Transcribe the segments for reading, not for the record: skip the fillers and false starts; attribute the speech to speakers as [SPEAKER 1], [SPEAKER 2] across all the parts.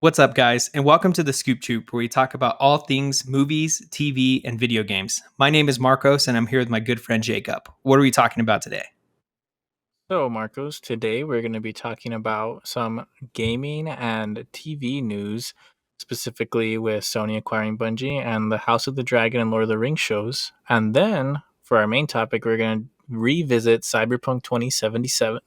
[SPEAKER 1] What's up, guys, and welcome to the Scoop Troop, where we talk about all things movies, TV, and video games. My name is Marcos, and I'm here with my good friend Jacob. What are we talking about today?
[SPEAKER 2] So, Marcos, today we're going to be talking about some gaming and TV news, specifically with Sony acquiring Bungie and the House of the Dragon and Lord of the Rings shows. And then, for our main topic, we're going to revisit Cyberpunk 2077.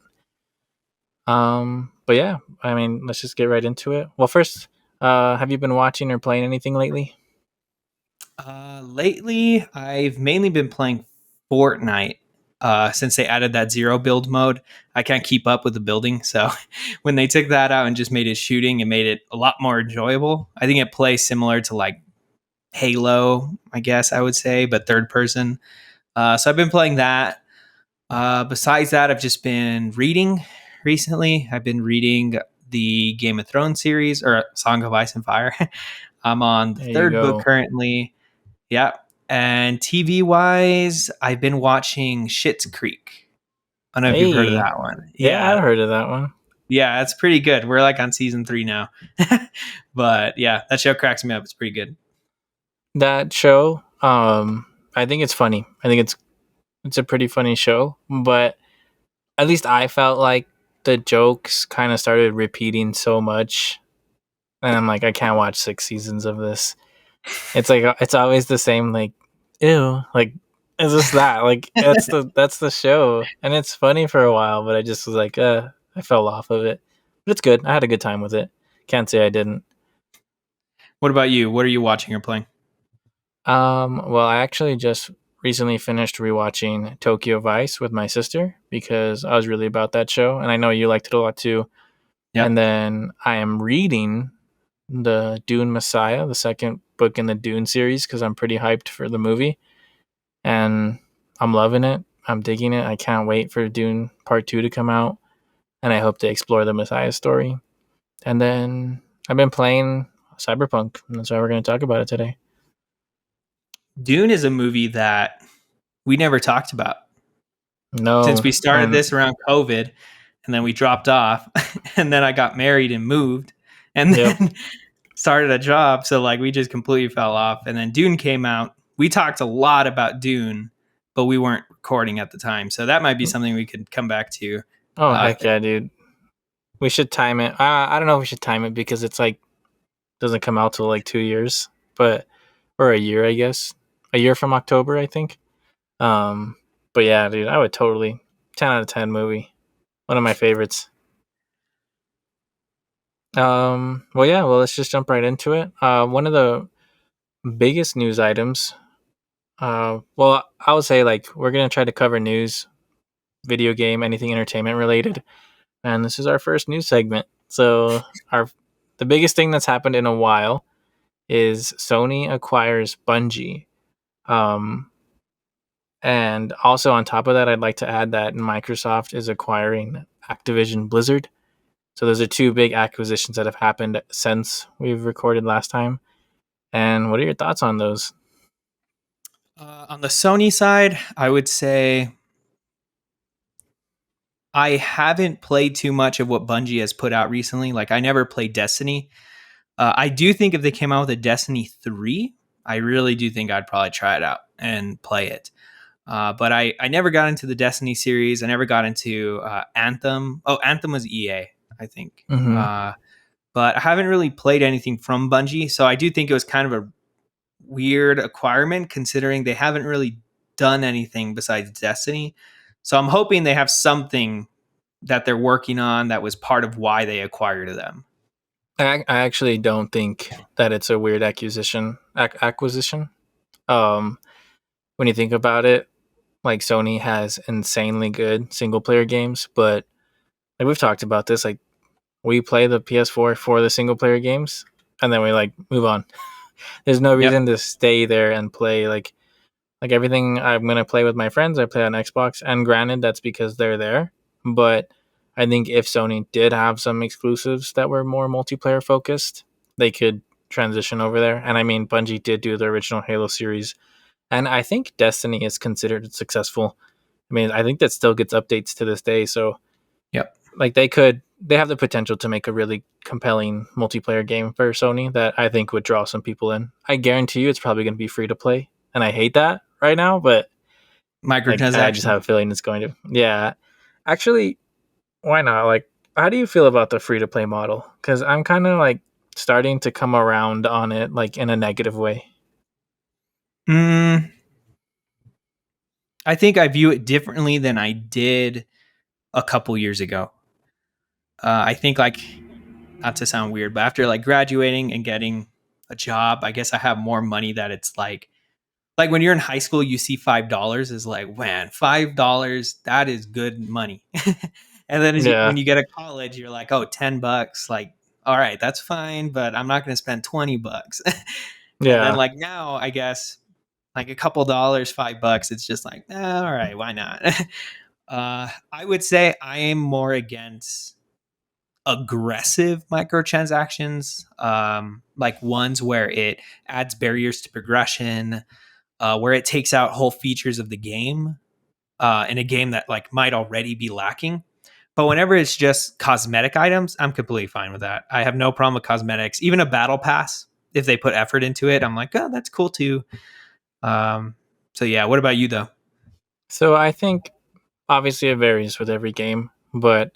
[SPEAKER 2] But yeah, let's just get right into it. Well, first, have you been watching or playing anything lately?
[SPEAKER 1] Lately, I've mainly been playing Fortnite. Since they added that zero build mode, I can't keep up with the building. So when they took that out and just made it shooting, it made it a lot more enjoyable. I think it plays similar to like Halo, I guess I would say, but third person. So I've been playing that. Besides that, I've just been reading recently. I've been reading the Game of Thrones series or Song of Ice and Fire. I'm on the
[SPEAKER 2] There you
[SPEAKER 1] third book
[SPEAKER 2] go.
[SPEAKER 1] currently. Yeah. And TV wise, I've been watching Schitt's Creek. I don't know if you've heard of
[SPEAKER 2] Hey,
[SPEAKER 1] that one.
[SPEAKER 2] yeah,
[SPEAKER 1] Yeah.
[SPEAKER 2] I've heard of that one.
[SPEAKER 1] Yeah, it's pretty good. We're like on season 3 now. But yeah, that show cracks me up. It's pretty good.
[SPEAKER 2] That show, I think it's funny. I think it's a pretty funny show, but at least I felt like the jokes kind of started repeating so much, and I'm like, I can't watch 6 seasons of this. It's like it's always the same, like, ew, like, is this that? Like, that's the show, and it's funny for a while, but I just was like, I fell off of it. But it's good. I had a good time with it. Can't say I didn't.
[SPEAKER 1] What about you? What are you watching or playing?
[SPEAKER 2] Well, I actually just recently finished rewatching Tokyo Vice with my sister because I was really about that show, and I know you liked it a lot too.
[SPEAKER 1] Yep.
[SPEAKER 2] And then I am reading the Dune Messiah, the second book in the Dune series, because I'm pretty hyped for the movie, and I'm loving it. I'm digging it. I can't wait for Dune Part 2 to come out, and I hope to explore the Messiah story. And then I've been playing Cyberpunk, and that's why we're going to talk about it today.
[SPEAKER 1] Dune is a movie that we never talked about since
[SPEAKER 2] No,
[SPEAKER 1] we started
[SPEAKER 2] and
[SPEAKER 1] this around COVID, and then we dropped off, and then I got married and moved, and
[SPEAKER 2] yep.
[SPEAKER 1] then started a job. So like we just completely fell off. And then Dune came out. We talked a lot about Dune, but we weren't recording at the time. So that might be something we could come back to.
[SPEAKER 2] Oh,
[SPEAKER 1] Uh,
[SPEAKER 2] heck yeah, dude. We should time it. I don't know if we should time it because it's like doesn't come out till like 2 years, but or a year, I guess. A year from October, I think. Um, but yeah, dude, I would totally 10 out of 10 movie. One of my favorites. Well, yeah, well, let's just jump right into it. One of the biggest news items. Well, I would say like we're gonna try to cover news, video game, anything entertainment related, and this is our first news segment. So our the biggest thing that's happened in a while is Sony acquires Bungie. Um, and also on top of that, I'd like to add that Microsoft is acquiring Activision Blizzard. So those are two big acquisitions that have happened since we've recorded last time. And what are your thoughts on those?
[SPEAKER 1] on the Sony side, I would say I haven't played too much of what Bungie has put out recently. Like I never played Destiny. I do think if they came out with a Destiny 3, I really do think I'd probably try it out and play it. But I never got into the Destiny series. I never got into Anthem. Oh, Anthem was EA, I think.
[SPEAKER 2] Mm-hmm.
[SPEAKER 1] But I haven't really played anything from Bungie. So I do think it was kind of a weird acquirement considering they haven't really done anything besides Destiny. So I'm hoping they have something that they're working on that was part of why they acquired them.
[SPEAKER 2] I actually don't think that it's a weird acquisition. Um, when you think about it, like Sony has insanely good single player games, but like we've talked about this, like we play the PS4 for the single player games, and then we like move on. There's no
[SPEAKER 1] Yep.
[SPEAKER 2] reason to stay there and play like everything I'm gonna play with my friends. I play on Xbox, and granted, that's because they're there. But I think if Sony did have some exclusives that were more multiplayer focused, they could transition over there. And I mean, Bungie did do the original Halo series, and I think Destiny is considered successful. I mean, I think that still gets updates to this day. So
[SPEAKER 1] Yep.
[SPEAKER 2] like they could they have the potential to make a really compelling multiplayer game for Sony that I think would draw some people in. I guarantee you it's probably going to be free to play, and I hate that right now, but like I just have
[SPEAKER 1] Microtransactions.
[SPEAKER 2] a feeling it's going to. Yeah, actually, why not? Like, how do you feel about the free to play model? Because I'm kind of like starting to come around on it, like in a negative way.
[SPEAKER 1] Mm, I think I view it differently than I did a couple years ago. I think like not to sound weird, but after like graduating and getting a job, I guess I have more money that it's like when you're in high school, you see $5 is like, man, $5, that is good money. And then
[SPEAKER 2] Yeah,
[SPEAKER 1] when you get to college, you're like, oh, $10, like, all right, that's fine, but I'm not going to spend $20. And then
[SPEAKER 2] yeah.
[SPEAKER 1] like now, I guess like a couple dollars, $5, it's just like, all right, why not? I would say I am more against aggressive microtransactions, like ones where it adds barriers to progression, where it takes out whole features of the game in a game that like might already be lacking. But whenever it's just cosmetic items, I'm completely fine with that. I have no problem with cosmetics. Even a battle pass, if they put effort into it, I'm like, oh, that's cool too. Um, so yeah, what about you though?
[SPEAKER 2] So I think obviously it varies with every game, but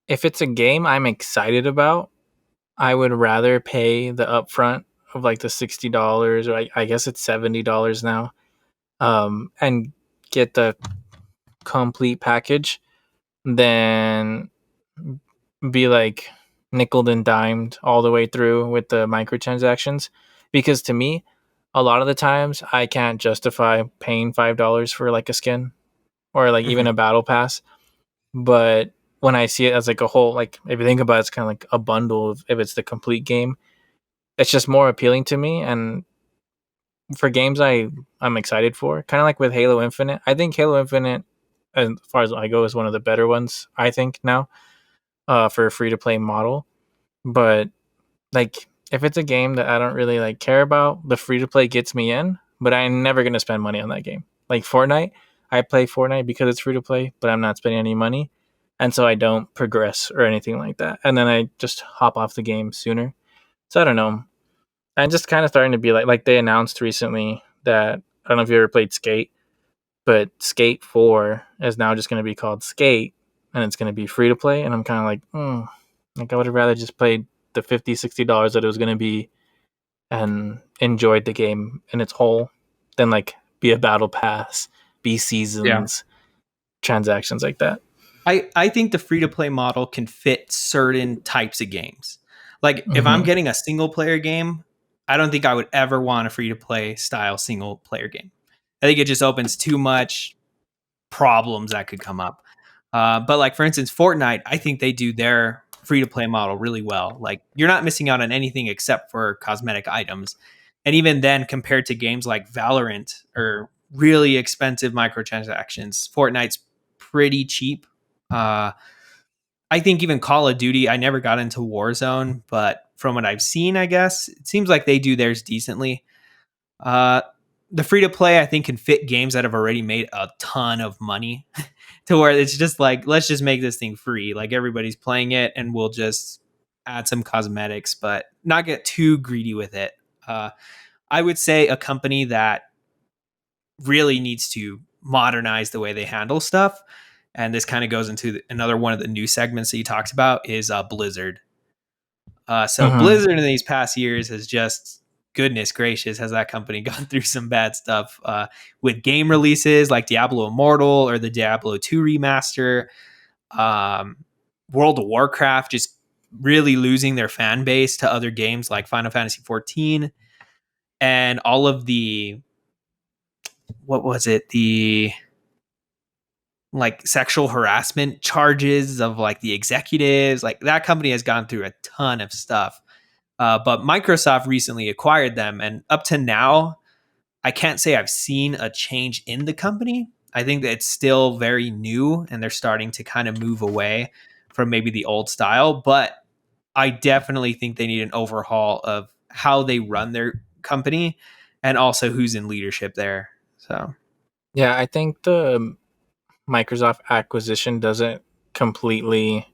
[SPEAKER 2] if it's a game I'm excited about, I would rather pay the upfront of like the $60, or I guess it's $70 now, and get the complete package than be like nickel and dimed all the way through with the microtransactions. Because to me, a lot of the times I can't justify paying $5 for like a skin or like even
[SPEAKER 1] Mhm.
[SPEAKER 2] a battle pass. But when I see it as like a whole, like if you think about it, it's kind of like a bundle. If it's the complete game, it's just more appealing to me. And for games I'm excited for, kind of like with Halo Infinite, I think Halo Infinite, as far as I go, is one of the better ones. I think now, for a free to play model. But like if it's a game that I don't really like care about, the free to play gets me in. But I'm never gonna spend money on that game. Like Fortnite, I play Fortnite because it's free to play, but I'm not spending any money, and so I don't progress or anything like that. And then I just hop off the game sooner. So I don't know. I'm just kind of starting to be like they announced recently that I don't know if you ever played Skate, but Skate 4 is now just going to be called Skate, and it's going to be free to play. And I'm kind of like, like I would have rather just played the $50-$60 that it was going to be and enjoyed the game in its whole than like be a battle pass, be
[SPEAKER 1] Yeah.
[SPEAKER 2] seasons, transactions like that.
[SPEAKER 1] I think the free to play model can fit certain types of games. Like if I'm
[SPEAKER 2] Mm-hmm.
[SPEAKER 1] getting a single player game, I don't think I would ever want a free to play style single player game. I think it just opens too much problems that could come up. But like for instance, Fortnite, I think they do their free to play model really well. Like you're not missing out on anything except for cosmetic items. And even then, compared to games like Valorant or really expensive microtransactions, Fortnite's pretty cheap. Uh, I think even Call of Duty, I never got into Warzone, but from what I've seen, I guess it seems like they do theirs decently. Uh, the free to play, I think, can fit games that have already made a ton of money to where it's just like, let's just make this thing free. Like everybody's playing it and we'll just add some cosmetics, but not get too greedy with it. I would say a company that really needs to modernize the way they handle stuff. And this kind of goes into another one of the new segments that you talked about is Blizzard. So
[SPEAKER 2] Mm-hmm.
[SPEAKER 1] Blizzard in these past years has just, goodness gracious, has that company gone through some bad stuff with game releases like Diablo Immortal or the Diablo 2 remaster. Um, World of Warcraft just really losing their fan base to other games like Final Fantasy 14 and all of the, what was it, the like sexual harassment charges of like the executives. Like that company has gone through a ton of stuff. But Microsoft recently acquired them, and up to now, I can't say I've seen a change in the company. I think that it's still very new, and they're starting to kind of move away from maybe the old style. But I definitely think they need an overhaul of how they run their company, and also who's in leadership there. So
[SPEAKER 2] Yeah, I think the Microsoft acquisition doesn't completely.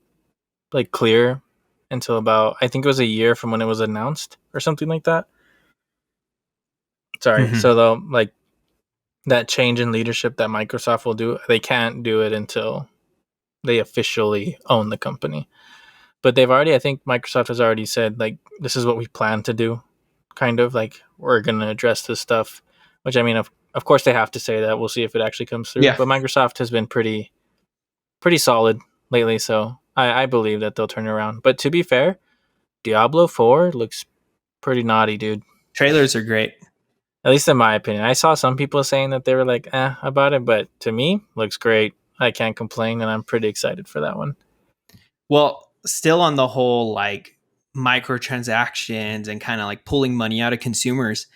[SPEAKER 2] like clear until about, I think it was a year from when it was announced or something like that. Sorry.
[SPEAKER 1] Hmm.
[SPEAKER 2] So though, like that change in leadership that Microsoft will do, they can't do it until they officially own the company. But they've already, I think Microsoft has already said like this is what we plan to do, kind of like we're going to address this stuff. Which I mean, of course they have to say that. We'll see if it actually comes through.
[SPEAKER 1] Yeah.
[SPEAKER 2] But Microsoft has been pretty solid lately, so I believe that they'll turn around. But to be fair, Diablo 4 looks pretty naughty, dude.
[SPEAKER 1] Trailers are great.
[SPEAKER 2] At least in my opinion. I saw some people saying that they were like, about it, but to me, looks great. I can't complain, and I'm pretty excited for that one.
[SPEAKER 1] Well, still on the whole like microtransactions and kind of like pulling money out of consumers.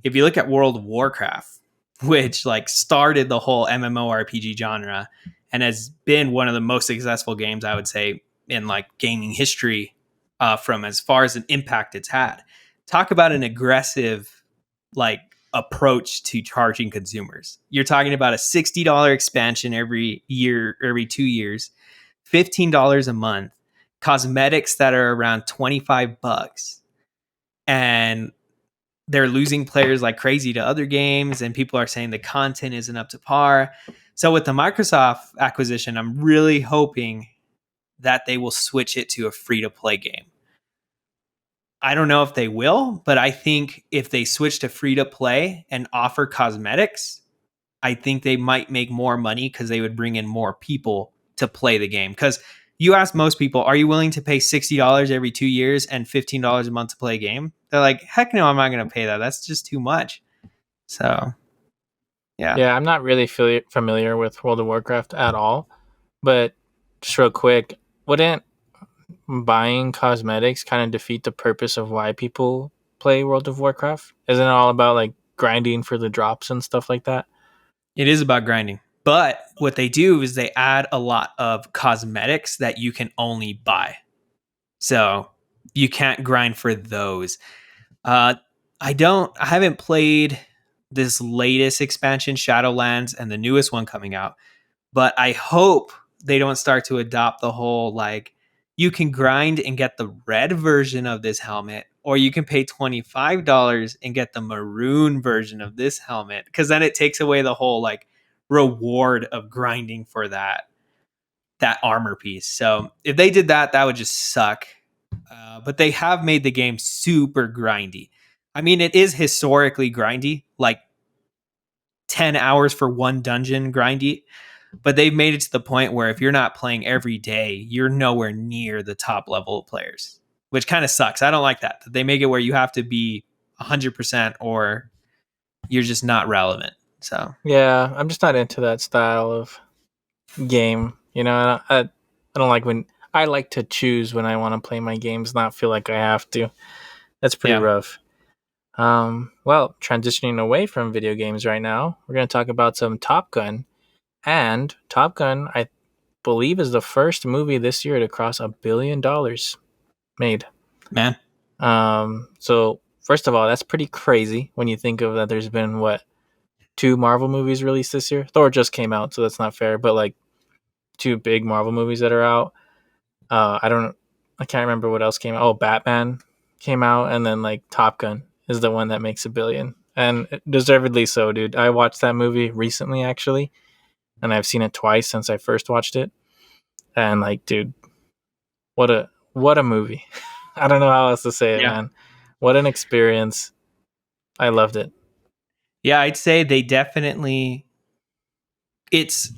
[SPEAKER 1] If you look at World of Warcraft, which like started the whole MMORPG genre and has been one of the most successful games, I would say, in like gaming history, from as far as an impact it's had. Talk about an aggressive like approach to charging consumers. You're talking about a $60 expansion every year, every 2 years, $15 a month, cosmetics that are around $25, and they're losing players like crazy to other games, and people are saying the content isn't up to par. So with the Microsoft acquisition, I'm really hoping that they will switch it to a free to play game. I don't know if they will, but I think if they switch to free to play and offer cosmetics, I think they might make more money because they would bring in more people to play the game. Because you ask most people, are you willing to pay $60 every 2 years and $15 a month to play a game? They're like, heck no, I'm not going to pay that. That's just too much. So, yeah.
[SPEAKER 2] Yeah, I'm not really familiar with World of Warcraft at all, but just real quick, wouldn't buying cosmetics kind of defeat the purpose of why people play World of Warcraft? Isn't it all about like grinding for the drops and stuff like that?
[SPEAKER 1] It is about grinding. But what they do is they add a lot of cosmetics that you can only buy. So you can't grind for those. Uh, I haven't played this latest expansion, Shadowlands, and the newest one coming out, but I hope they don't start to adopt the whole like you can grind and get the red version of this helmet, or you can pay $25 and get the maroon version of this helmet, because then it takes away the whole like reward of grinding for that armor piece. So if they did that, that would just suck. But they have made the game super grindy. I mean, it is historically grindy, like 10 hours for one dungeon grindy, but they've made it to the point where if you're not playing every day, you're nowhere near the top level of players, which kind of sucks. I don't like that. They make it where you have to be 100% or you're just not relevant. So,
[SPEAKER 2] Yeah, I'm just not into that style of game. You know, I don't like when I like to choose when I want to play my games, not feel like I have to. That's pretty
[SPEAKER 1] yeah,
[SPEAKER 2] rough. Well, transitioning away from video games right now, we're going to talk about some Top Gun. And Top Gun, I believe, is the first movie this year to cross $1 billion made.
[SPEAKER 1] man.
[SPEAKER 2] So first of all, that's pretty crazy when you think of that. There's been what, 2 Marvel movies released this year. Thor just came out, so that's not fair. But like 2 big Marvel movies that are out. I can't remember what else came out. Oh, Batman came out, and then like Top Gun is the one that makes $1 billion, and deservedly so, dude. I watched that movie recently, actually, and I've seen it twice since I first watched it, and like, dude, what a movie! I don't know how else to say it,
[SPEAKER 1] Yeah.
[SPEAKER 2] man. What an experience! I loved it.
[SPEAKER 1] Yeah, I'd say they definitely, it's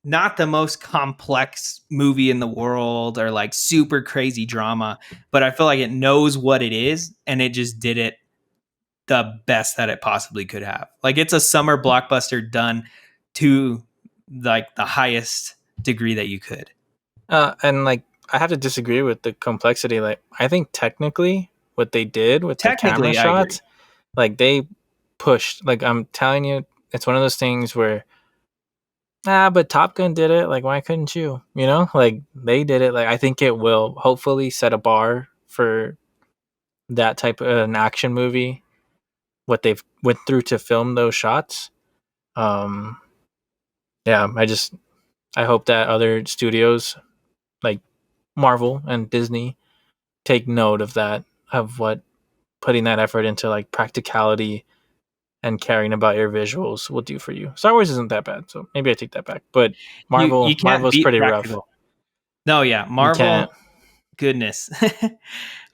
[SPEAKER 1] not the most complex movie in the world or like super crazy drama, but I feel like it knows what it is and it just did it the best that it possibly could have. Like it's a summer blockbuster done to like the highest degree that you could.
[SPEAKER 2] And like, I have to disagree with the complexity. Like, I think technically, what they did with the camera
[SPEAKER 1] Technically, I agree.
[SPEAKER 2] shots, like they pushed. Like, I'm telling you, it's one of those things where, but Top Gun did it. Like, why couldn't you? You know, like they did it. Like, I think it will hopefully set a bar for that type of an action movie. What they've went through to film those shots. Um, yeah, I hope that other studios like Marvel and Disney take note of that, of what putting that effort into like practicality and caring about your visuals will do for you. Star Wars isn't that bad, so maybe I take that back. But
[SPEAKER 1] You can't
[SPEAKER 2] Marvel's
[SPEAKER 1] beat
[SPEAKER 2] pretty rough.
[SPEAKER 1] practical. No, yeah,
[SPEAKER 2] You can't.
[SPEAKER 1] Marvel, goodness.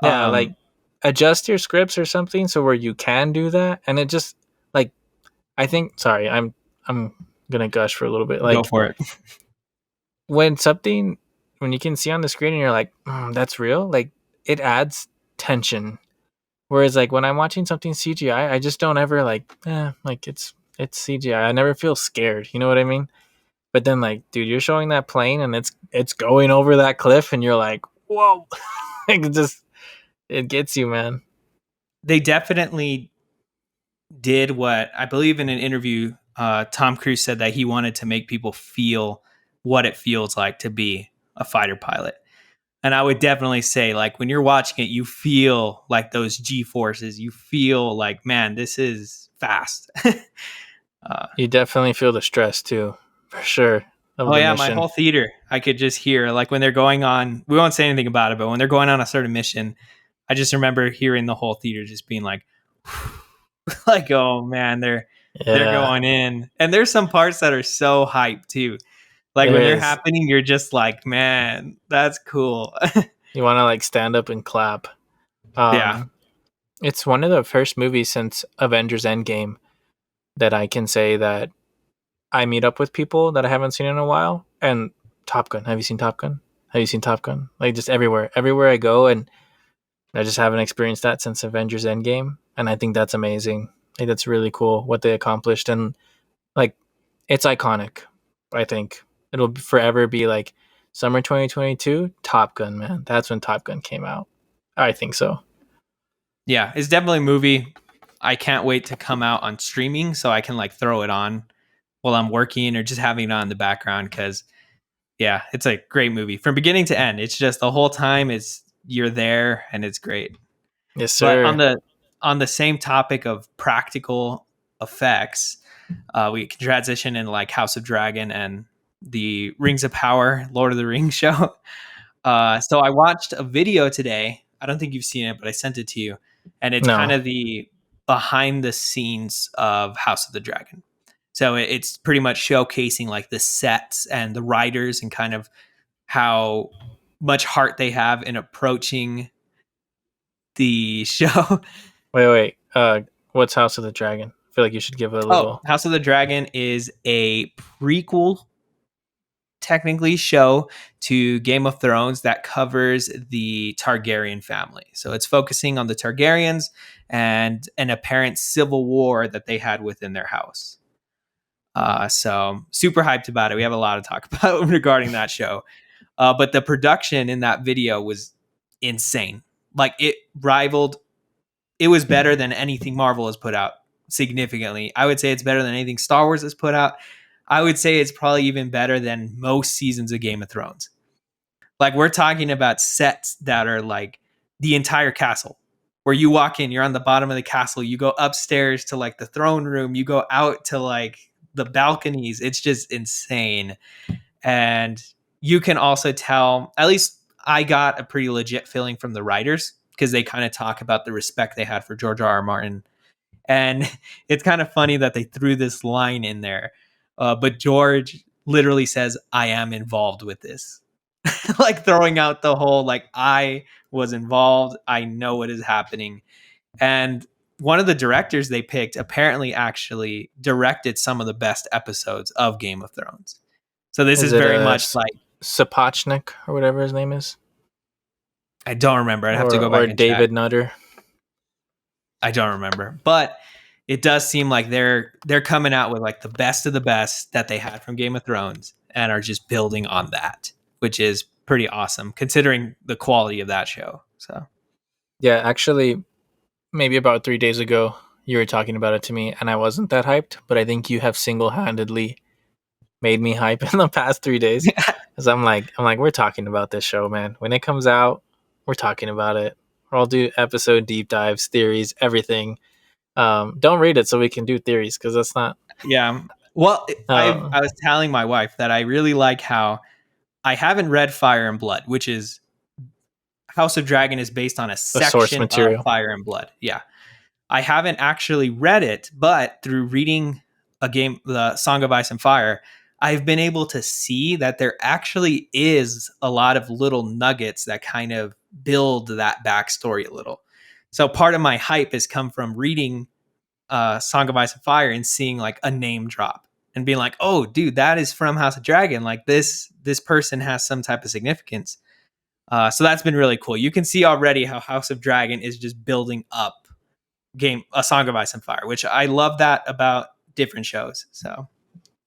[SPEAKER 2] Yeah, like
[SPEAKER 1] um,
[SPEAKER 2] adjust your scripts or something so where you can do that, and it just like I think. Sorry, I'm gonna gush for a little bit.
[SPEAKER 1] Go
[SPEAKER 2] Like
[SPEAKER 1] for it.
[SPEAKER 2] when something when you can see on the screen and you're like, that's real. Like it adds tension. Whereas like when I'm watching something CGI, I just don't ever like it's CGI. I never feel scared. You know what I mean? But then like, dude, you're showing that plane and it's going over that cliff, and you're like, whoa, like it gets you, man.
[SPEAKER 1] They definitely did what I believe in an interview. Tom Cruise said that he wanted to make people feel what it feels like to be a fighter pilot. And I would definitely say, like, when you're watching it, you feel like those G forces. You feel like, man, this is fast.
[SPEAKER 2] You definitely feel the stress too, for sure, of
[SPEAKER 1] Oh
[SPEAKER 2] the
[SPEAKER 1] yeah, my
[SPEAKER 2] mission.
[SPEAKER 1] whole theater, I could just hear like when they're going on. We won't say anything about it, but when they're going on a certain mission, I just remember hearing the whole theater just being like, like, oh man, they're
[SPEAKER 2] Yeah,
[SPEAKER 1] going in, and there's some parts that are so hyped too. Like
[SPEAKER 2] there
[SPEAKER 1] when they're
[SPEAKER 2] is.
[SPEAKER 1] happening, you're just like, man, that's cool.
[SPEAKER 2] You want to like stand up and clap.
[SPEAKER 1] Yeah,
[SPEAKER 2] Um, it's one of the first movies since Avengers Endgame that I can say that I meet up with people that I haven't seen in a while. And Top Gun, have you seen Top Gun? Have you seen Top Gun? Like just everywhere I go, and I just haven't experienced that since Avengers Endgame, and I think that's amazing. Like that's really cool what they accomplished, and like it's iconic. I think it'll forever be like summer 2022 Top Gun, man. That's when Top Gun came out. I think so.
[SPEAKER 1] yeah, it's definitely a movie. I can't wait to come out on streaming so I can like throw it on while I'm working or just having it on in the background because yeah, it's a great movie from beginning to end. It's just the whole time it's you're there and it's great.
[SPEAKER 2] Yes,
[SPEAKER 1] But
[SPEAKER 2] sir.
[SPEAKER 1] on the same topic of practical effects, we can transition in like House of Dragon and the Rings of Power, Lord of the Rings show. So I watched a video today. I don't think you've seen it, but I sent it to you, and it's kind
[SPEAKER 2] No.
[SPEAKER 1] of the behind the scenes of House of the Dragon. So it's pretty much showcasing like the sets and the writers and kind of how much heart they have in approaching the show.
[SPEAKER 2] Wait. What's House of the Dragon? I feel like you should give a
[SPEAKER 1] Oh,
[SPEAKER 2] little.
[SPEAKER 1] House of the Dragon is a prequel, technically, show to Game of Thrones that covers the Targaryen family. So it's focusing on the Targaryens and an apparent civil war that they had within their house. So super hyped about it. We have a lot to talk about regarding that show. But the production in that video was insane. Like it was better than anything Marvel has put out significantly. I would say it's better than anything Star Wars has put out. I would say it's probably even better than most seasons of Game of Thrones. Like we're talking about sets that are like the entire castle. Where you walk in, you're on the bottom of the castle, you go upstairs to like the throne room, you go out to like the balconies. It's just insane. And you can also tell, at least I got a pretty legit feeling from the writers because they kind of talk about the respect they had for George R. R. Martin. And it's kind of funny that they threw this line in there. But George literally says, I am involved with this. Like throwing out the whole, like, I was involved. I know what is happening. And one of the directors they picked apparently actually directed some of the best episodes of Game of Thrones. So this
[SPEAKER 2] Is
[SPEAKER 1] is
[SPEAKER 2] it
[SPEAKER 1] very
[SPEAKER 2] a
[SPEAKER 1] much like
[SPEAKER 2] Sapochnik or whatever his name is,
[SPEAKER 1] I don't remember. I'd have to go
[SPEAKER 2] or
[SPEAKER 1] back and check.
[SPEAKER 2] David Nutter?
[SPEAKER 1] I don't remember. But it does seem like they're coming out with like the best of the best that they had from Game of Thrones and are just building on that, which is pretty awesome considering the quality of that show. So
[SPEAKER 2] Yeah, actually, maybe about 3 days ago, you were talking about it to me, and I wasn't that hyped. But I think you have single handedly made me hype in the past 3 days. Because I'm like, we're talking about this show, man. When it comes out, we're talking about it. I'll do episode deep dives, theories, everything. Don't read it so we can do theories because that's not.
[SPEAKER 1] yeah. Well,
[SPEAKER 2] Uh,
[SPEAKER 1] I was telling my wife that I really like how I haven't read Fire and Blood, which is House of Dragon is based on a
[SPEAKER 2] The source
[SPEAKER 1] section of
[SPEAKER 2] material.
[SPEAKER 1] Fire and Blood. Yeah. I haven't actually read it, but through reading a game, the Song of Ice and Fire, I've been able to see that there actually is a lot of little nuggets that kind of build that backstory a little. So part of my hype has come from reading Song of Ice and Fire and seeing like a name drop and being like, oh, dude, that is from House of Dragon. Like this person has some type of significance. So that's been really cool. You can see already how House of Dragon is just building up a Song of Ice and Fire, which I love that about different shows. So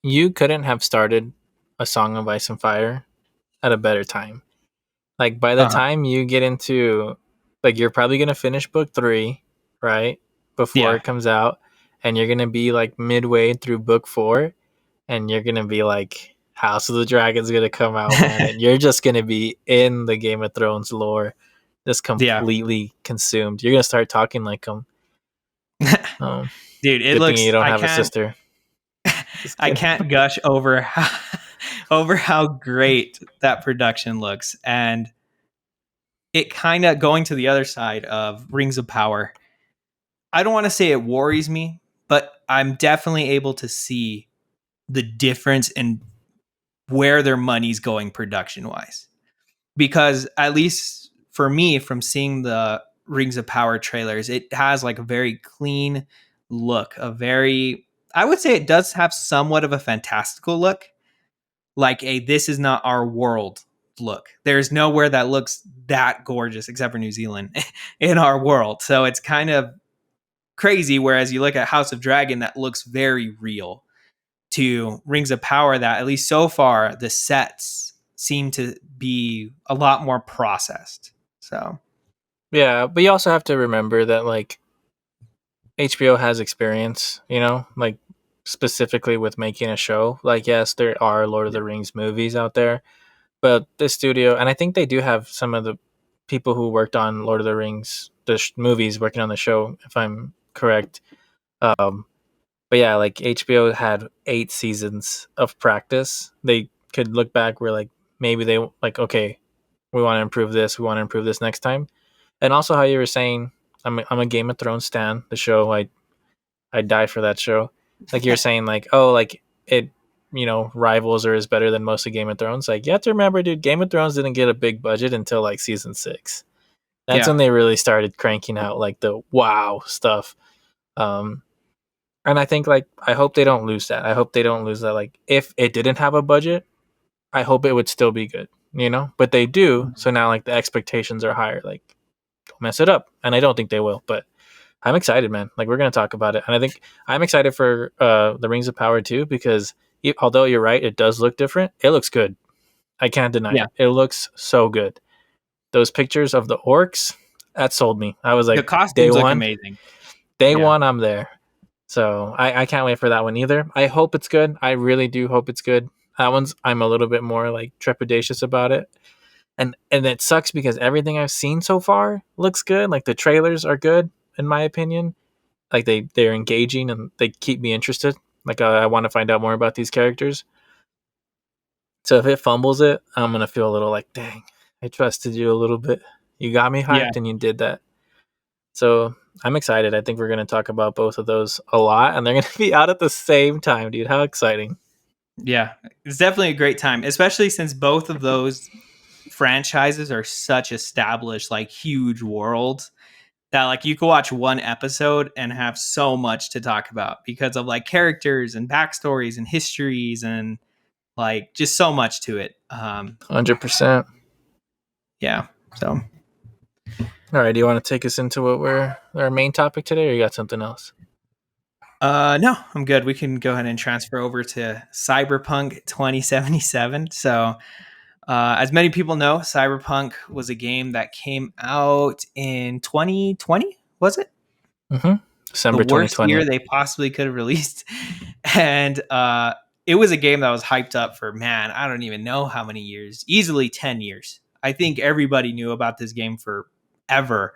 [SPEAKER 2] You couldn't have started a Song of Ice and Fire at a better time. Like by the
[SPEAKER 1] uh
[SPEAKER 2] time you get into, like, you're probably gonna finish book 3, right? Before
[SPEAKER 1] yeah,
[SPEAKER 2] it comes out, and you're gonna be like midway through book 4, and you're gonna be like, House of the Dragon's gonna come out, man, and you're just gonna be in the Game of Thrones lore, just
[SPEAKER 1] yeah,
[SPEAKER 2] completely consumed. You're gonna start talking like them. Um,
[SPEAKER 1] dude, it
[SPEAKER 2] Good thing
[SPEAKER 1] looks.
[SPEAKER 2] you don't have a sister. Just
[SPEAKER 1] I
[SPEAKER 2] kidding.
[SPEAKER 1] can't gush over over how great that production looks, and it kind of going to the other side of Rings of Power. I don't want to say it worries me, but I'm definitely able to see the difference in where their money's going production wise. Because at least for me, from seeing the Rings of Power trailers, it has like a very clean look, I would say it does have somewhat of a fantastical look, like a this is not our world look. There's nowhere that looks that gorgeous except for New Zealand in our world. So it's kind of crazy. Whereas you look at House of Dragon, that looks very real, to Rings of Power, that at least so far the sets seem to be a lot more processed. So
[SPEAKER 2] Yeah, but you also have to remember that like HBO has experience, like specifically with making a show. Like, yes, there are Lord of
[SPEAKER 1] yeah,
[SPEAKER 2] the Rings movies out there, but this studio, and I think they do have some of the people who worked on Lord of the Rings, movies, working on the show, if I'm correct. Um, but yeah, like HBO had 8 seasons of practice. They could look back where like maybe they like, okay, we want to improve this, we want to improve this next time. And also how you were saying, I'm a Game of Thrones stan. The show, I die for that show. Like you're saying, like, oh, like it, rivals or is better than most of Game of Thrones. Like you have to remember, dude, Game of Thrones didn't get a big budget until like season 6. That's
[SPEAKER 1] yeah,
[SPEAKER 2] when they really started cranking out like the wow stuff. Um, and I think like I hope they don't lose that. I hope they don't lose that. Like if it didn't have a budget, I hope it would still be good. But they do. So now like the expectations are higher. Like don't mess it up, and I don't think they will. But I'm excited, man. Like we're gonna talk about it, and I think I'm excited for the Rings of Power too because although you're right, it does look different. It looks good. I can't deny
[SPEAKER 1] yeah.
[SPEAKER 2] it. It looks so good. Those pictures of the orcs that sold me. I was
[SPEAKER 1] The
[SPEAKER 2] like, day
[SPEAKER 1] costumes look
[SPEAKER 2] one,
[SPEAKER 1] amazing.
[SPEAKER 2] day
[SPEAKER 1] Yeah,
[SPEAKER 2] one, I'm there. So I can't wait for that one either. I hope it's good. I really do hope it's good. That one's I'm a little bit more like trepidatious about it. And it sucks because everything I've seen so far looks good. Like the trailers are good in my opinion. Like they're engaging and they keep me interested. Like I want to find out more about these characters. So if it fumbles it, I'm gonna feel a little like, dang, I trusted you a little bit. You got me
[SPEAKER 1] yeah,
[SPEAKER 2] hyped and you did that. So I'm excited. I think we're gonna talk about both of those a lot, and they're gonna be out at the same time, dude. How exciting!
[SPEAKER 1] yeah. It's definitely a great time, especially since both of those franchises are such established, like huge worlds that like you could watch one episode and have so much to talk about because of like characters and backstories and histories and like just so much to it.
[SPEAKER 2] 100%.
[SPEAKER 1] Yeah. So
[SPEAKER 2] All right, do you want to take us into what we're our main topic today, or you got something else?
[SPEAKER 1] no, I'm good. We can go ahead and transfer over to Cyberpunk 2077. So as many people know, Cyberpunk was a game that came out in 2020, was it?
[SPEAKER 2] Mm-hmm.
[SPEAKER 1] The
[SPEAKER 2] December
[SPEAKER 1] worst year
[SPEAKER 2] 2020.
[SPEAKER 1] they possibly could have released. And it was a game that was hyped up for, man, I don't even know how many years, easily 10 years. I think everybody knew about this game forever.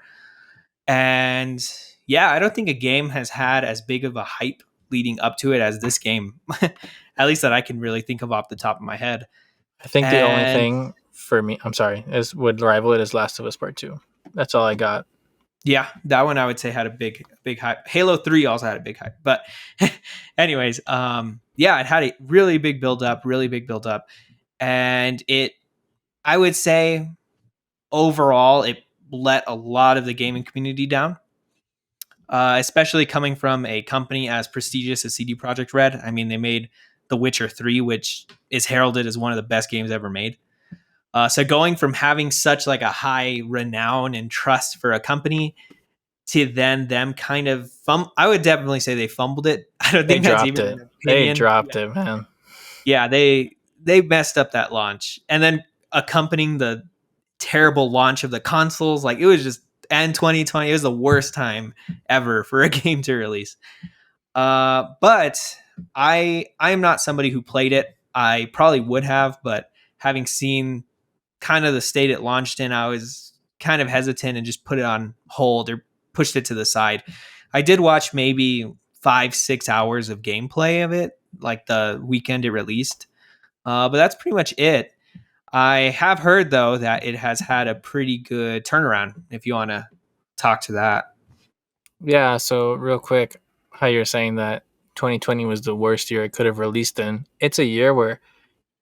[SPEAKER 1] And yeah, I don't think a game has had as big of a hype leading up to it as this game, at least that I can really think of off the top of my head.
[SPEAKER 2] I think the only
[SPEAKER 1] And
[SPEAKER 2] thing for me. I'm sorry, is would rival it as Last of Us Part Two. That's all I got.
[SPEAKER 1] Yeah, that one I would say had a big hype. Halo 3 also had a big hype. But anyways, yeah, it had a really big build up. And I would say overall, it let a lot of the gaming community down. Especially coming from a company as prestigious as CD Projekt Red. I mean, they made The Witcher 3, which is heralded as one of the best games ever made. So going from having such like a high renown and trust for a company to then them kind of I would definitely say they fumbled it. I don't
[SPEAKER 2] They
[SPEAKER 1] think that's
[SPEAKER 2] dropped
[SPEAKER 1] even
[SPEAKER 2] it.
[SPEAKER 1] an
[SPEAKER 2] They
[SPEAKER 1] opinion.
[SPEAKER 2] dropped it, man.
[SPEAKER 1] Yeah, they messed up that launch, and then accompanying the terrible launch of the consoles, like it was just and 2020, it was the worst time ever for a game to release. But I'm not somebody who played it. I probably would have, but having seen kind of the state it launched in, I was kind of hesitant and just put it on hold or pushed it to the side. I did watch maybe 5-6 hours of gameplay of it, like the weekend it released. But that's pretty much it. I have heard though that it has had a pretty good turnaround. If you want to talk to that,
[SPEAKER 2] Yeah. So real quick, how you're saying that 2020 was the worst year it could have released in. It's a year where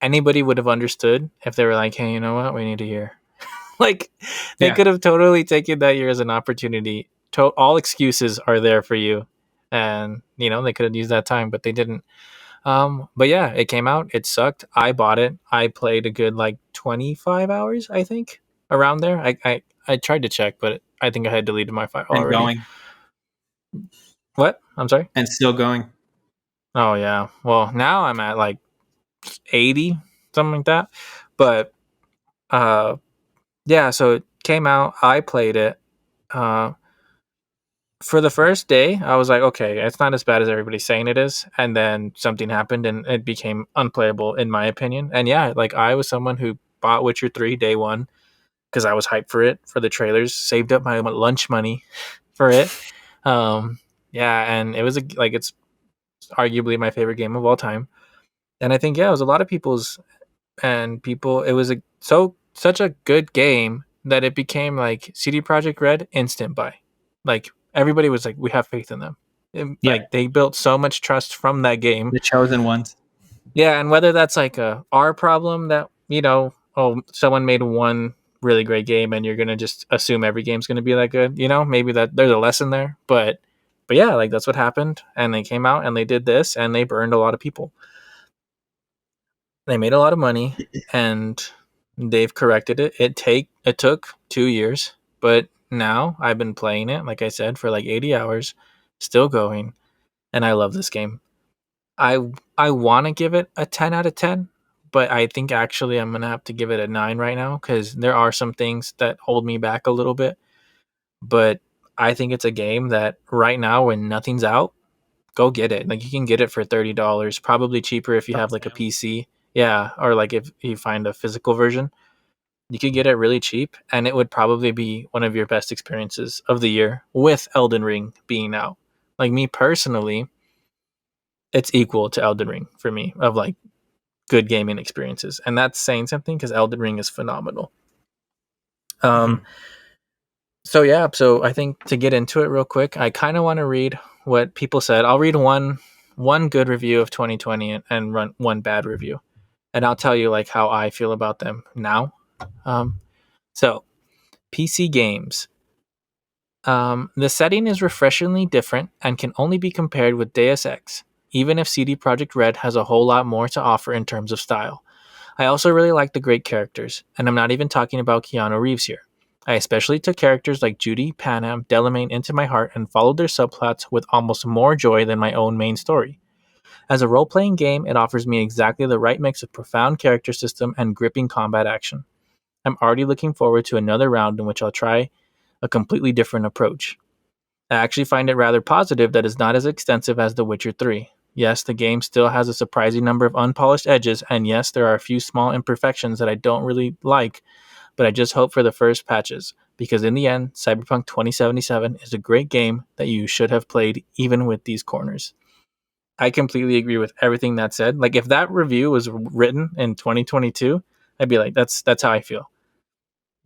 [SPEAKER 2] anybody would have understood if they were like, hey, you know what, we need a year. Like they
[SPEAKER 1] yeah,
[SPEAKER 2] could have totally taken that year as an opportunity. All excuses are there for you, and they could have used that time, but they didn't. But yeah, it came out. It sucked. I bought it. I played a good like 25 hours, I think, around there. I tried to check, but I think I had deleted my file
[SPEAKER 1] and
[SPEAKER 2] already.
[SPEAKER 1] going
[SPEAKER 2] What? I'm sorry.
[SPEAKER 1] and still going.
[SPEAKER 2] Oh yeah. Well, now I'm at like 80, something like that. But uh, yeah. So it came out. I played it. Uh, for the first day, I was like, okay, it's not as bad as everybody's saying it is. And then something happened and it became unplayable, in my opinion. And yeah, like I was someone who bought Witcher 3 day one because I was hyped for it, for the trailers, saved up my lunch money for it. Um, yeah, and it was like it's arguably my favorite game of all time. And I think, yeah, it was a lot of people's, and people, it was such a good game that it became like CD Projekt Red instant buy. Like everybody was like, we have faith in them.
[SPEAKER 1] Yeah,
[SPEAKER 2] Like they built so much trust from that game.
[SPEAKER 1] the chosen ones.
[SPEAKER 2] Yeah, and whether that's like a our problem that oh, someone made one really great game and you're gonna just assume every game's gonna be that good. Maybe that there's a lesson there, but yeah, like that's what happened. And they came out and they did this and they burned a lot of people. They made a lot of money and they've corrected it. It took 2 years, but now I've been playing it, like I said, for like 80 hours, still going, and I love this game. I I want to give it a 10 out of 10, but I think actually I'm gonna have to give it a 9 right now because there are some things that hold me back a little bit. But I think it's a game that right now when nothing's out, go get it. Like you can get it for $30, probably cheaper if you have like a PC. Yeah, or like if you find a physical version, you could get it really cheap, and it would probably be one of your best experiences of the year with Elden Ring being out. Like me personally, it's equal to Elden Ring for me of like good gaming experiences, and that's saying something because Elden Ring is phenomenal.
[SPEAKER 1] Mhm.
[SPEAKER 2] Um, so yeah, so I think to get into it real quick, I kind of want to read what people said. I'll read one good review of 2020 and run one bad review, and I'll tell you like how I feel about them now. Um, so PC games. The setting is refreshingly different and can only be compared with Deus Ex, even if CD Projekt Red has a whole lot more to offer in terms of style. I also really like the great characters, and I'm not even talking about Keanu Reeves here. I especially took characters like Judy, Panam, Delamain into my heart and followed their subplots with almost more joy than my own main story. As a role playing game, it offers me exactly the right mix of profound character system and gripping combat action. I'm already looking forward to another round in which I'll try a completely different approach. I actually find it rather positive that it's not as extensive as The Witcher 3. Yes, the game still has a surprising number of unpolished edges, and yes, there are a few small imperfections that I don't really like, but I just hope for the first patches, because in the end, Cyberpunk 2077 is a great game that you should have played even with these corners. I completely agree with everything that said. Like, if that review was written in 2022, I'd be like, that's how I feel.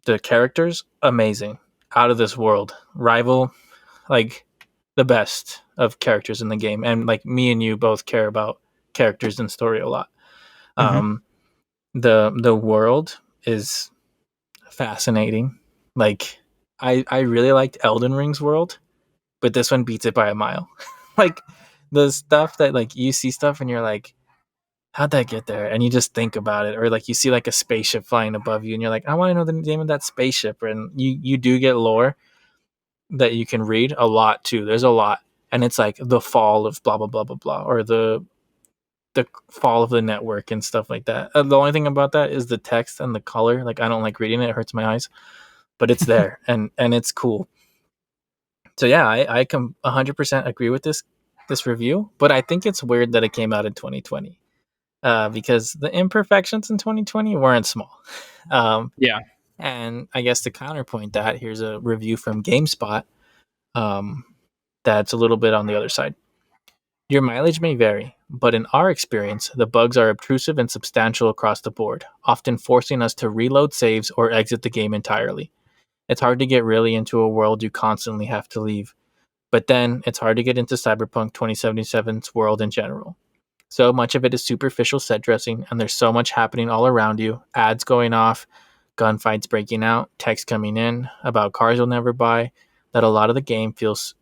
[SPEAKER 2] The characters, amazing, out of this world, rival like the best of characters in the game, and like me and you both care about characters and story a lot.
[SPEAKER 1] Hmm.
[SPEAKER 2] Um, the world is fascinating. Like I really liked Elden Ring's world, but this one beats it by a mile. Like the stuff that like you see stuff and you're like, how'd that get there? And you just think about it, or like you see like a spaceship flying above you, and you're like, I want to know the name of that spaceship. And you do get lore that you can read a lot too. There's a lot, and it's like the fall of blah blah blah blah blah, or the fall of the network and stuff like that. The only thing about that is the text and the color. Like I don't like reading it; it hurts my eyes. But it's there, and it's cool. So yeah, I can 100% agree with this review. But I think it's weird that it came out in 2020, because the imperfections in 2020 weren't small. Um,
[SPEAKER 1] Yeah.
[SPEAKER 2] and I guess to counterpoint that, here's a review from GameSpot, um, that's a little bit on the other side. Your mileage may vary, but in our experience, the bugs are obtrusive and substantial across the board, often forcing us to reload saves or exit the game entirely. It's hard to get really into a world you constantly have to leave, but then it's hard to get into Cyberpunk 2077's world in general. So much of it is superficial set dressing, and there's so much happening all around you, ads going off, gunfights breaking out, text coming in about cars you'll never buy, that a lot of the game feels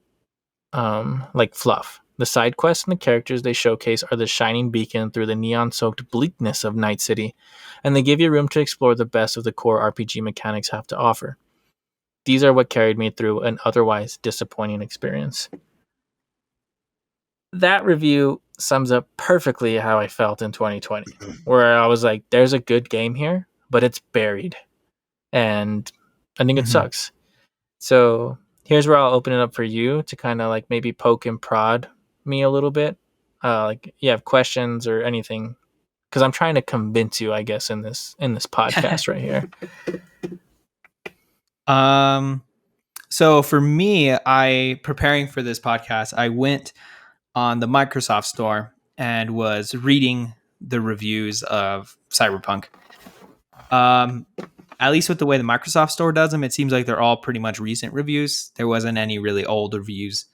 [SPEAKER 2] like fluff. The side quests and the characters they showcase are the shining beacon through the neon soaked bleakness of Night City, and they give you room to explore the best of the core RPG mechanics have to offer. These are what carried me through an otherwise disappointing experience. That review sums up perfectly how I felt in 2020, where I was like, there's a good game here, but it's buried. And I think it
[SPEAKER 1] Hmm.
[SPEAKER 2] sucks. So here's where I'll open it up for you to kind of like maybe poke and prod me a little bit. Like you have questions or anything, because I'm trying to convince you, I guess, in this podcast right here.
[SPEAKER 1] um, so for me, I preparing for this podcast, I went on the Microsoft Store and was reading the reviews of Cyberpunk. Um, at least with the way the Microsoft Store does them, it seems like they're all pretty much recent reviews. There wasn't any really old reviews.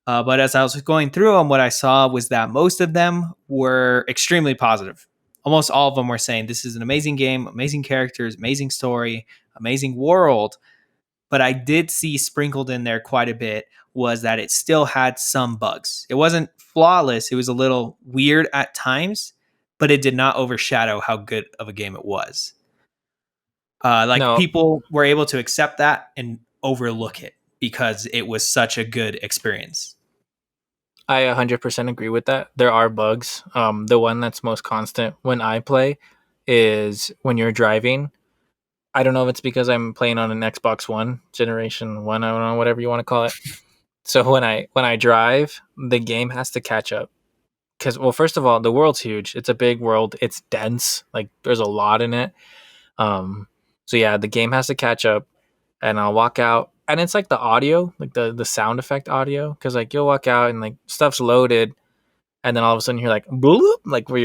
[SPEAKER 1] But as I was going through them, what I saw was that most of them were extremely positive. Almost all of them were saying this is an amazing game, amazing characters, amazing story, amazing world. But I did see sprinkled in there quite a bit was that it still had some bugs. It wasn't flawless. It was a little weird at times, but it did not overshadow how good of a game it was. Like
[SPEAKER 2] No,
[SPEAKER 1] people were able to accept that and overlook it because it was such a good experience.
[SPEAKER 2] I 100% agree with that. There are bugs. The one that's most constant when I play is when you're driving. I don't know if it's because I'm playing on an Xbox One, Generation One, I don't know, whatever you want to call it. So when I drive, the game has to catch up. Because, well, first of all, the world's huge. It's a big world. It's dense. Like there's a lot in it. Um, so yeah, the game has to catch up, and I'll walk out, and it's like the audio, like the sound effect audio, because like you'll walk out and like stuff's loaded, and then all of a sudden you're like bloop, like where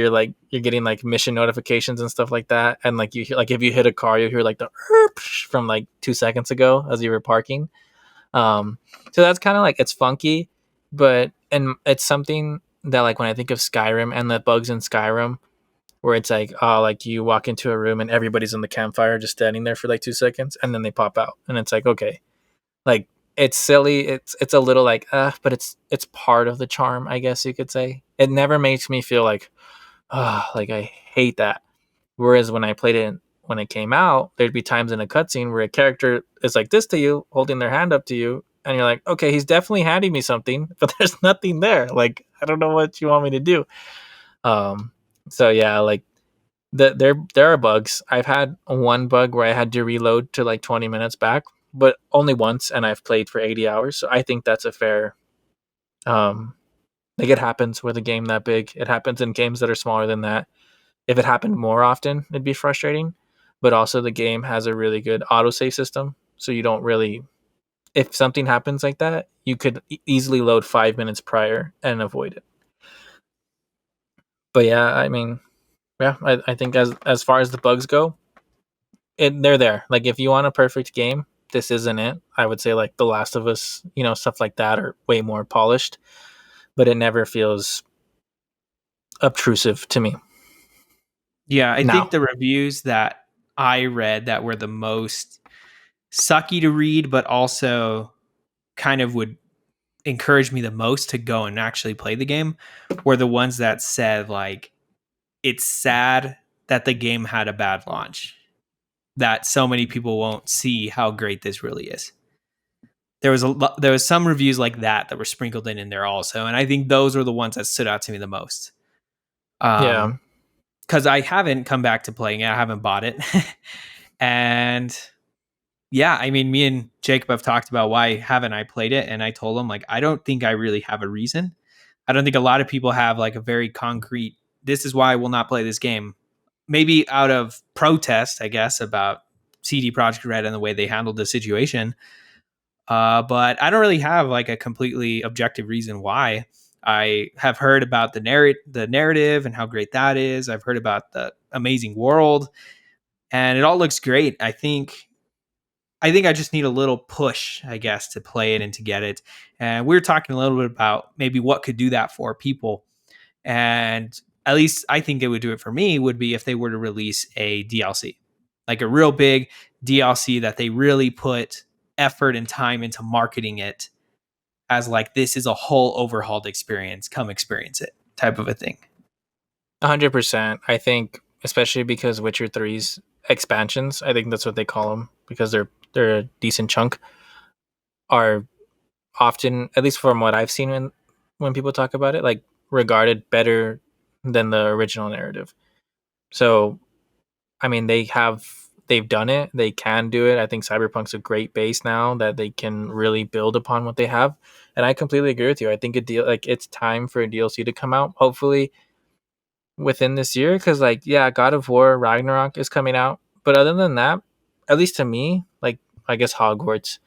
[SPEAKER 2] you're getting like mission notifications and stuff like that, and like you hear, like if you hit a car, you hear like the from like 2 seconds ago as you were parking. Um, so that's kind of like it's funky, but and it's something that like when I think of Skyrim and the bugs in Skyrim, where it's like oh like you walk into a room and everybody's in the campfire just standing there for like 2 seconds and then they pop out and it's like okay, like it's silly, it's a little like but it's part of the charm, I guess you could say. It never makes me feel like like I hate that. Whereas when I played it when it came out, there'd be times in a cutscene where a character is like this to you, holding their hand up to you, and you're like, okay, he's definitely handing me something, but there's nothing there. Like, I don't know what you want me to do. Um, so yeah, like there are bugs. I've had one bug where I had to reload to like 20 minutes back, but only once, and I've played for 80 hours. So I think that's a fair. Um, like it happens with a game that big. It happens in games that are smaller than that. If it happened more often, it'd be frustrating. But also, the game has a really good autosave system, so you don't really. If something happens like that, you could easily load 5 minutes prior and avoid it. But yeah, I mean, yeah, I think as far as the bugs go, they're there. Like if you want a perfect game, this isn't it. I would say like The Last of Us, stuff like that are way more polished, but it never feels obtrusive to me.
[SPEAKER 1] Yeah, I think
[SPEAKER 2] Now,
[SPEAKER 1] the reviews that I read that were the most sucky to read, but also kind of would encourage me the most to go and actually play the game were the ones that said like it's sad that the game had a bad launch, that so many people won't see how great this really is. There was some reviews like that were sprinkled in there also, and I think those were the ones that stood out to me the most.
[SPEAKER 2] yeah,
[SPEAKER 1] Because I haven't come back to playing it, I haven't bought it, and yeah, I mean, me and Jacob have talked about why haven't I played it, and I told him like I don't think I really have a reason. I don't think a lot of people have like a very concrete. This is why I will not play this game. Maybe out of protest, I guess, about CD Projekt Red and the way they handled the situation. But I don't really have like a completely objective reason why. I have heard about the narrative and how great that is. I've heard about the amazing world, and it all looks great. I think I just need a little push, I guess, to play it and to get it. And we were talking a little bit about maybe what could do that for people. And at least I think it would do it for me would be if they were to release a DLC, like a real big DLC that they really put effort and time into marketing it as like this is a whole overhauled experience. Come experience it, type of a thing.
[SPEAKER 2] 100%. I think, especially because Witcher Three's expansions, I think that's what they call them because they're a decent chunk, are often, at least from what I've seen when people talk about it, like regarded better than the original narrative. So, I mean, they've done it. They can do it. I think Cyberpunk's a great base now that they can really build upon what they have. And I completely agree with you. I think it's time for a DLC to come out. Hopefully within this year, because like yeah, God of War Ragnarok is coming out. But other than that, at least to me, like I guess Hogwarts,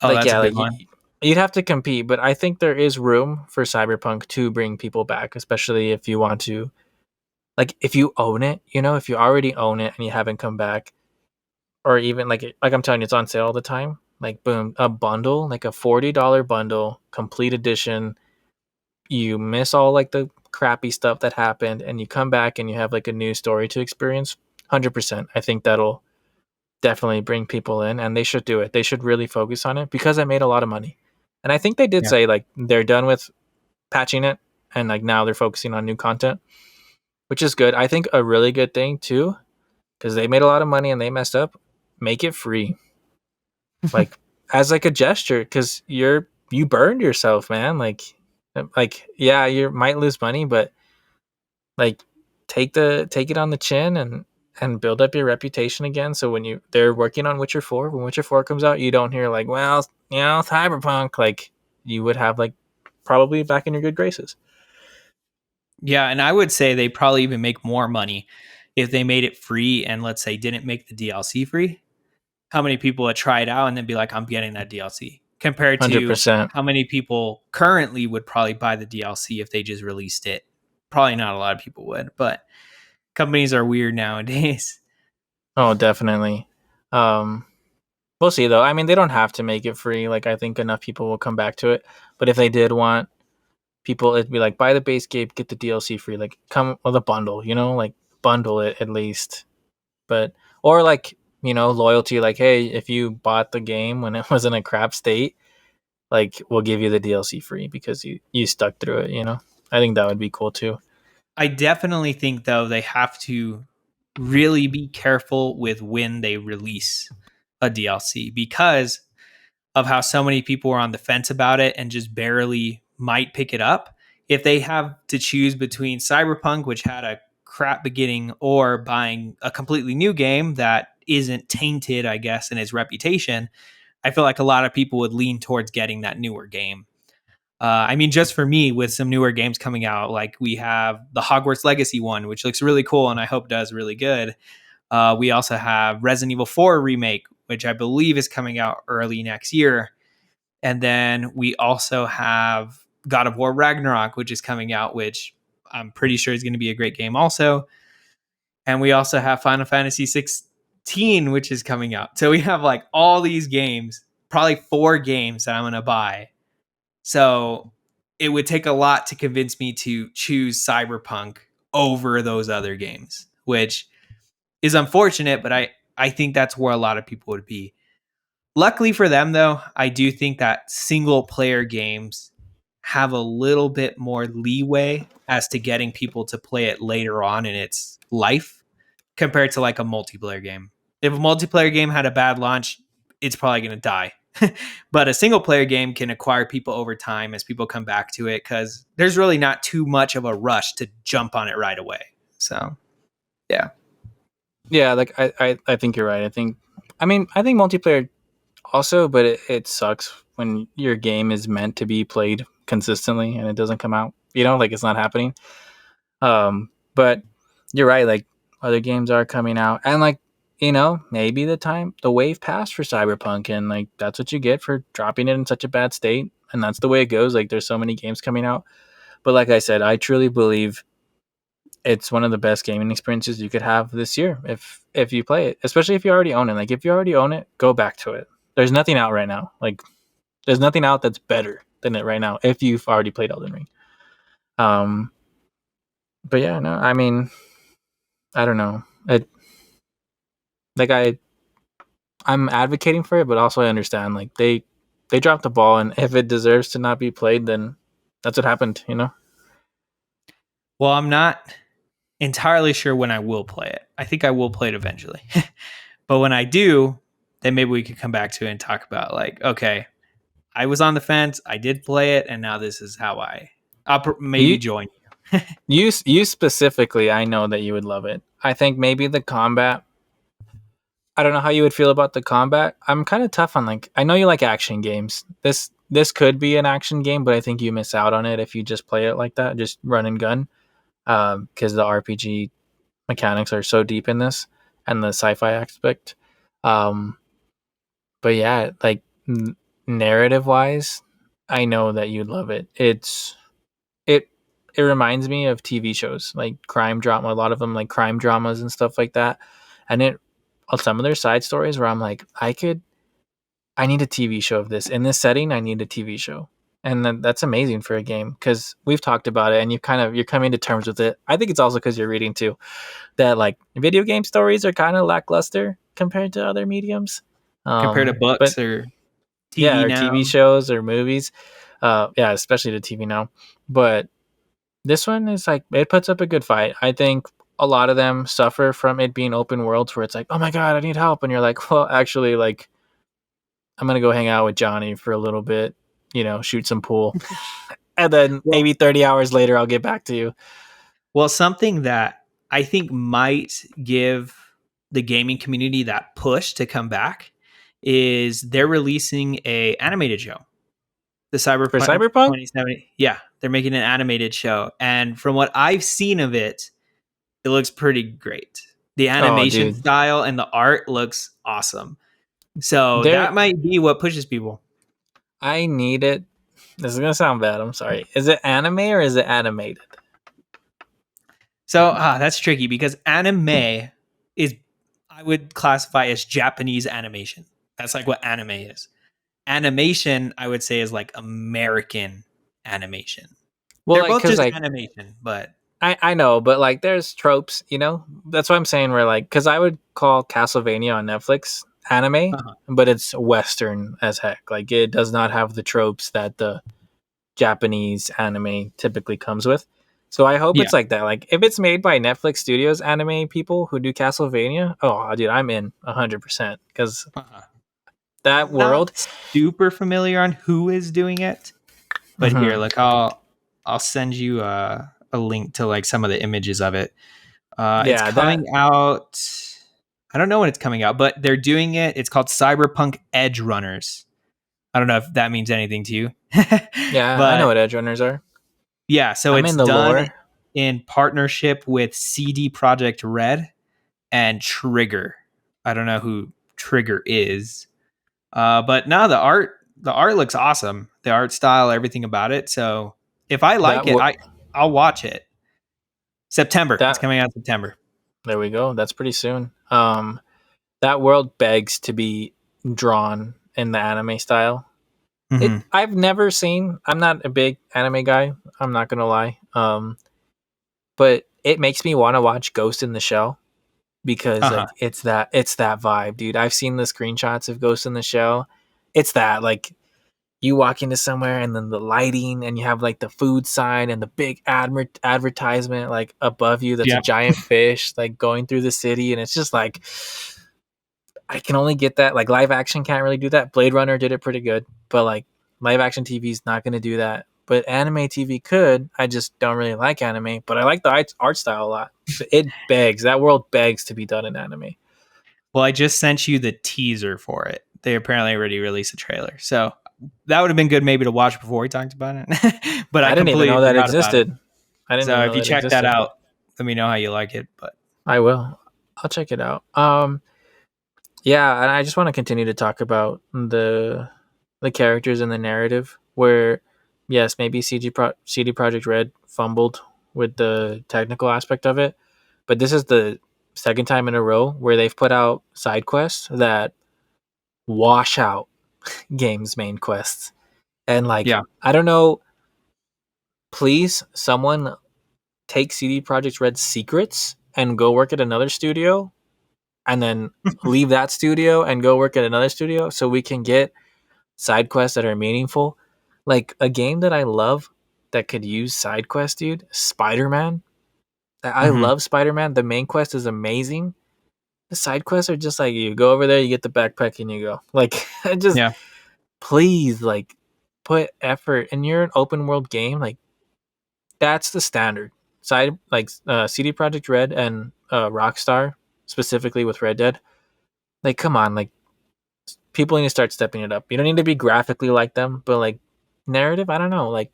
[SPEAKER 1] Oh,
[SPEAKER 2] like
[SPEAKER 1] that's a
[SPEAKER 2] yeah,
[SPEAKER 1] big one.
[SPEAKER 2] you'd have to compete. But I think there is room for Cyberpunk to bring people back, especially if you want to, like if you own it, if you already own it and you haven't come back, or even like I'm telling you, it's on sale all the time. Like boom, a bundle, like a $40 bundle, complete edition. You miss all like the crappy stuff that happened, and you come back and you have like a new story to experience. 100%. I think that'll definitely bring people in, and they should do it. They should really focus on it because I made a lot of money, and I think they did
[SPEAKER 1] Yeah.
[SPEAKER 2] say like they're done with patching it, and like now they're focusing on new content, which is good. I think a really good thing too, because they made a lot of money and they messed up. Make it free, like as like a gesture, because you burned yourself, man. Like yeah, you might lose money, but like take it on the chin and build up your reputation again. So when they're working on Witcher 4, when Witcher 4 comes out, you don't hear like, well, Cyberpunk, like you would have like probably back in your good graces.
[SPEAKER 1] Yeah, and I would say they probably even make more money if they made it free and let's say didn't make the DLC free. How many people would try it out and then be like, I'm getting that DLC compared to
[SPEAKER 2] 100%.
[SPEAKER 1] how many people currently would probably buy the DLC if they just released it? Probably not a lot of people would, but companies are weird nowadays.
[SPEAKER 2] Oh, definitely. Um, we'll see though. I mean, they don't have to make it free. Like I think enough people will come back to it. But if they did want people, it'd be like buy the base game, get the DLC free. Like come with a bundle, like bundle it at least. But or like loyalty, like hey, if you bought the game when it was in a crap state, like we'll give you the DLC free because you stuck through it. I think that would be cool too.
[SPEAKER 1] I definitely think though they have to really be careful with when they release a DLC because of how so many people are on the fence about it and just barely might pick it up. If they have to choose between Cyberpunk, which had a crap beginning, or buying a completely new game that isn't tainted, I guess, in its reputation, I feel like a lot of people would lean towards getting that newer game. I mean, just for me, with some newer games coming out, like we have the Hogwarts Legacy one, which looks really cool and I hope does really good. We also have Resident Evil 4 remake, which I believe is coming out early next year. And then we also have God of War Ragnarok, which is coming out, which I'm pretty sure is going to be a great game also. And we also have Final Fantasy 6 17, which is coming out. So we have like all these games, probably 4 games that I'm going to buy. So it would take a lot to convince me to choose Cyberpunk over those other games, which is unfortunate, but I think that's where a lot of people would be. Luckily for them, though, I do think that single player games have a little bit more leeway as to getting people to play it later on in its life compared to like a multiplayer game. If a multiplayer game had a bad launch, it's probably going to die. But a single player game can acquire people over time as people come back to it because there's really not too much of a rush to jump on it right away. So, yeah.
[SPEAKER 2] Yeah, like I think you're right. I think multiplayer also, but it sucks when your game is meant to be played consistently and it doesn't come out. You know, like it's not happening. But you're right. Like other games are coming out, and like maybe the wave passed for Cyberpunk, and like that's what you get for dropping it in such a bad state, and that's the way it goes. Like there's so many games coming out, but like I said, I truly believe it's one of the best gaming experiences you could have this year if you play it, especially if you already own it. Like if you already own it, go back to it. There's nothing out right now. Like there's nothing out that's better than it right now if you've already played Elden Ring. But yeah, no, I mean, I don't know. Like I'm advocating for it, but also I understand like they dropped the ball, and if it deserves to not be played, then that's what happened. You know.
[SPEAKER 1] Well, I'm not entirely sure when I will play it. I think I will play it eventually. But when I do, then maybe we could come back to it and talk about like, okay, I was on the fence, I did play it, and now this is how I'll maybe
[SPEAKER 2] You
[SPEAKER 1] join you.
[SPEAKER 2] you specifically, I know that you would love it. I think maybe the combat. I don't know how you would feel about the combat. I'm kind of tough on like. I know you like action games. This could be an action game, but I think you miss out on it if you just play it like that, just run and gun. Because the RPG mechanics are so deep in this and the sci-fi aspect. Um, but yeah, like narrative wise, I know that you'd love it. It it reminds me of TV shows like crime drama. A lot of them like crime dramas and stuff like that. And it some of their side stories where I'm like, I need a TV show of this in this setting. I need a TV show. And that's amazing for a game because we've talked about it and you're coming to terms with it. I think it's also because you're reading too that like video game stories are kind of lackluster compared to other mediums.
[SPEAKER 1] Compared to
[SPEAKER 2] But
[SPEAKER 1] books or
[SPEAKER 2] yeah,
[SPEAKER 1] TV
[SPEAKER 2] or
[SPEAKER 1] now.
[SPEAKER 2] TV shows or movies. Yeah, especially the TV now. But this one is like it puts up a good fight. I think a lot of them suffer from it being open worlds where it's like, oh my god, I need help, and you're like, well, actually, like I'm gonna go hang out with Johnny for a little bit, shoot some pool, and then
[SPEAKER 1] Well,
[SPEAKER 2] maybe 30 hours later I'll get back to you.
[SPEAKER 1] well, something that I think might give the gaming community that push to come back is they're releasing a animated show. The
[SPEAKER 2] For
[SPEAKER 1] Cyberpunk
[SPEAKER 2] Cyberpunk?
[SPEAKER 1] 2070. Yeah, they're making an animated show. And from what I've seen of it, it looks pretty great. The
[SPEAKER 2] Oh,
[SPEAKER 1] animation
[SPEAKER 2] dude,
[SPEAKER 1] style and the art looks awesome. So
[SPEAKER 2] there.
[SPEAKER 1] that might be what pushes people.
[SPEAKER 2] I need it. This is gonna sound bad. I'm sorry. Is it anime or is it animated?
[SPEAKER 1] So that's tricky because anime is, I would classify as Japanese animation. That's like what anime is. Animation, I would say, is like American animation.
[SPEAKER 2] Well,
[SPEAKER 1] They're
[SPEAKER 2] like,
[SPEAKER 1] both
[SPEAKER 2] cause
[SPEAKER 1] just
[SPEAKER 2] like
[SPEAKER 1] animation, but
[SPEAKER 2] I know, but like, there's tropes. That's what I'm saying. Where like, cause I would call Castlevania on Netflix anime,
[SPEAKER 1] uh-huh.
[SPEAKER 2] but it's Western as heck. Like, it does not have the tropes that the Japanese anime typically comes with. So I hope
[SPEAKER 1] Yeah.
[SPEAKER 2] it's like that. Like if it's made by Netflix Studios anime people who do Castlevania, oh dude, I'm in 100% because
[SPEAKER 1] Uh-huh.
[SPEAKER 2] that
[SPEAKER 1] I'm not
[SPEAKER 2] world.
[SPEAKER 1] super familiar on who is doing it, but here,
[SPEAKER 2] Mhm.
[SPEAKER 1] like I'll send you a link to like some of the images of it. It's
[SPEAKER 2] Yeah,
[SPEAKER 1] coming out. I don't know when it's coming out, but they're doing it. It's called Cyberpunk Edge Runners. I don't know if that means anything to you,
[SPEAKER 2] yeah, I know
[SPEAKER 1] but
[SPEAKER 2] what edge runners are.
[SPEAKER 1] yeah. So
[SPEAKER 2] I'm
[SPEAKER 1] it's
[SPEAKER 2] in the
[SPEAKER 1] done
[SPEAKER 2] lore.
[SPEAKER 1] in partnership with CD Projekt Red and Trigger. I don't know who Trigger is, but no, the art looks awesome. The art style, everything about it. So if I like
[SPEAKER 2] That
[SPEAKER 1] it,
[SPEAKER 2] wo-
[SPEAKER 1] I'll watch it. September. It's
[SPEAKER 2] that
[SPEAKER 1] coming out in September.
[SPEAKER 2] There we go. That's pretty soon. that world begs to be drawn in the anime style. It
[SPEAKER 1] Hmm.
[SPEAKER 2] I've never seen. I'm not a big anime guy. I'm not gonna lie. But it makes me want to watch Ghost in the Shell because
[SPEAKER 1] Uh-huh.
[SPEAKER 2] like it's that vibe, dude. I've seen the screenshots of Ghost in the Shell. It's that like you walk into somewhere and then the lighting and you have like the food sign and the big advertisement like above you that's a
[SPEAKER 1] Yeah.
[SPEAKER 2] giant fish like going through the city and it's just like I can only get that. Like live action can't really do that. Blade Runner did it pretty good, but like live action TV is not going to do that. But anime TV could. I just don't really like anime, but I like the art style a lot. So it begs that world begs to be done in anime.
[SPEAKER 1] Well, I just sent you the teaser for it. They apparently already released a trailer. So that would have been good maybe to watch before we talked about it. But I
[SPEAKER 2] I didn't even
[SPEAKER 1] completely
[SPEAKER 2] know that
[SPEAKER 1] forgot about it.
[SPEAKER 2] existed. I didn't
[SPEAKER 1] So
[SPEAKER 2] even
[SPEAKER 1] if
[SPEAKER 2] know
[SPEAKER 1] you
[SPEAKER 2] that
[SPEAKER 1] check that
[SPEAKER 2] existed.
[SPEAKER 1] out, let me know how you like it. But
[SPEAKER 2] I will. I'll check it out. Yeah, and I just want to continue to talk about the characters and the narrative. Where, yes, maybe CD Project Red fumbled with the technical aspect of it, but this is the second time in a row where they've put out side quests that wash out games' main quests. And like,
[SPEAKER 1] yeah.
[SPEAKER 2] I don't know, please, someone take CD Project Red's secrets and go work at another studio, and then leave that studio and go work at another studio so we can get side quests that are meaningful. Like a game that I love that could use side quests, dude. Spider Man. I
[SPEAKER 1] Hmm.
[SPEAKER 2] love Spider Man. The main quest is amazing. The side quests are just like you go over there, you get the backpack, and you go. Like, I just
[SPEAKER 1] Yeah.
[SPEAKER 2] please like put effort. And you're an open world game. Like that's the standard. Side like CD Project Red and Rockstar specifically with Red Dead. Like, come on, like people need to start stepping it up. You don't need to be graphically like them, but like narrative, I don't know, like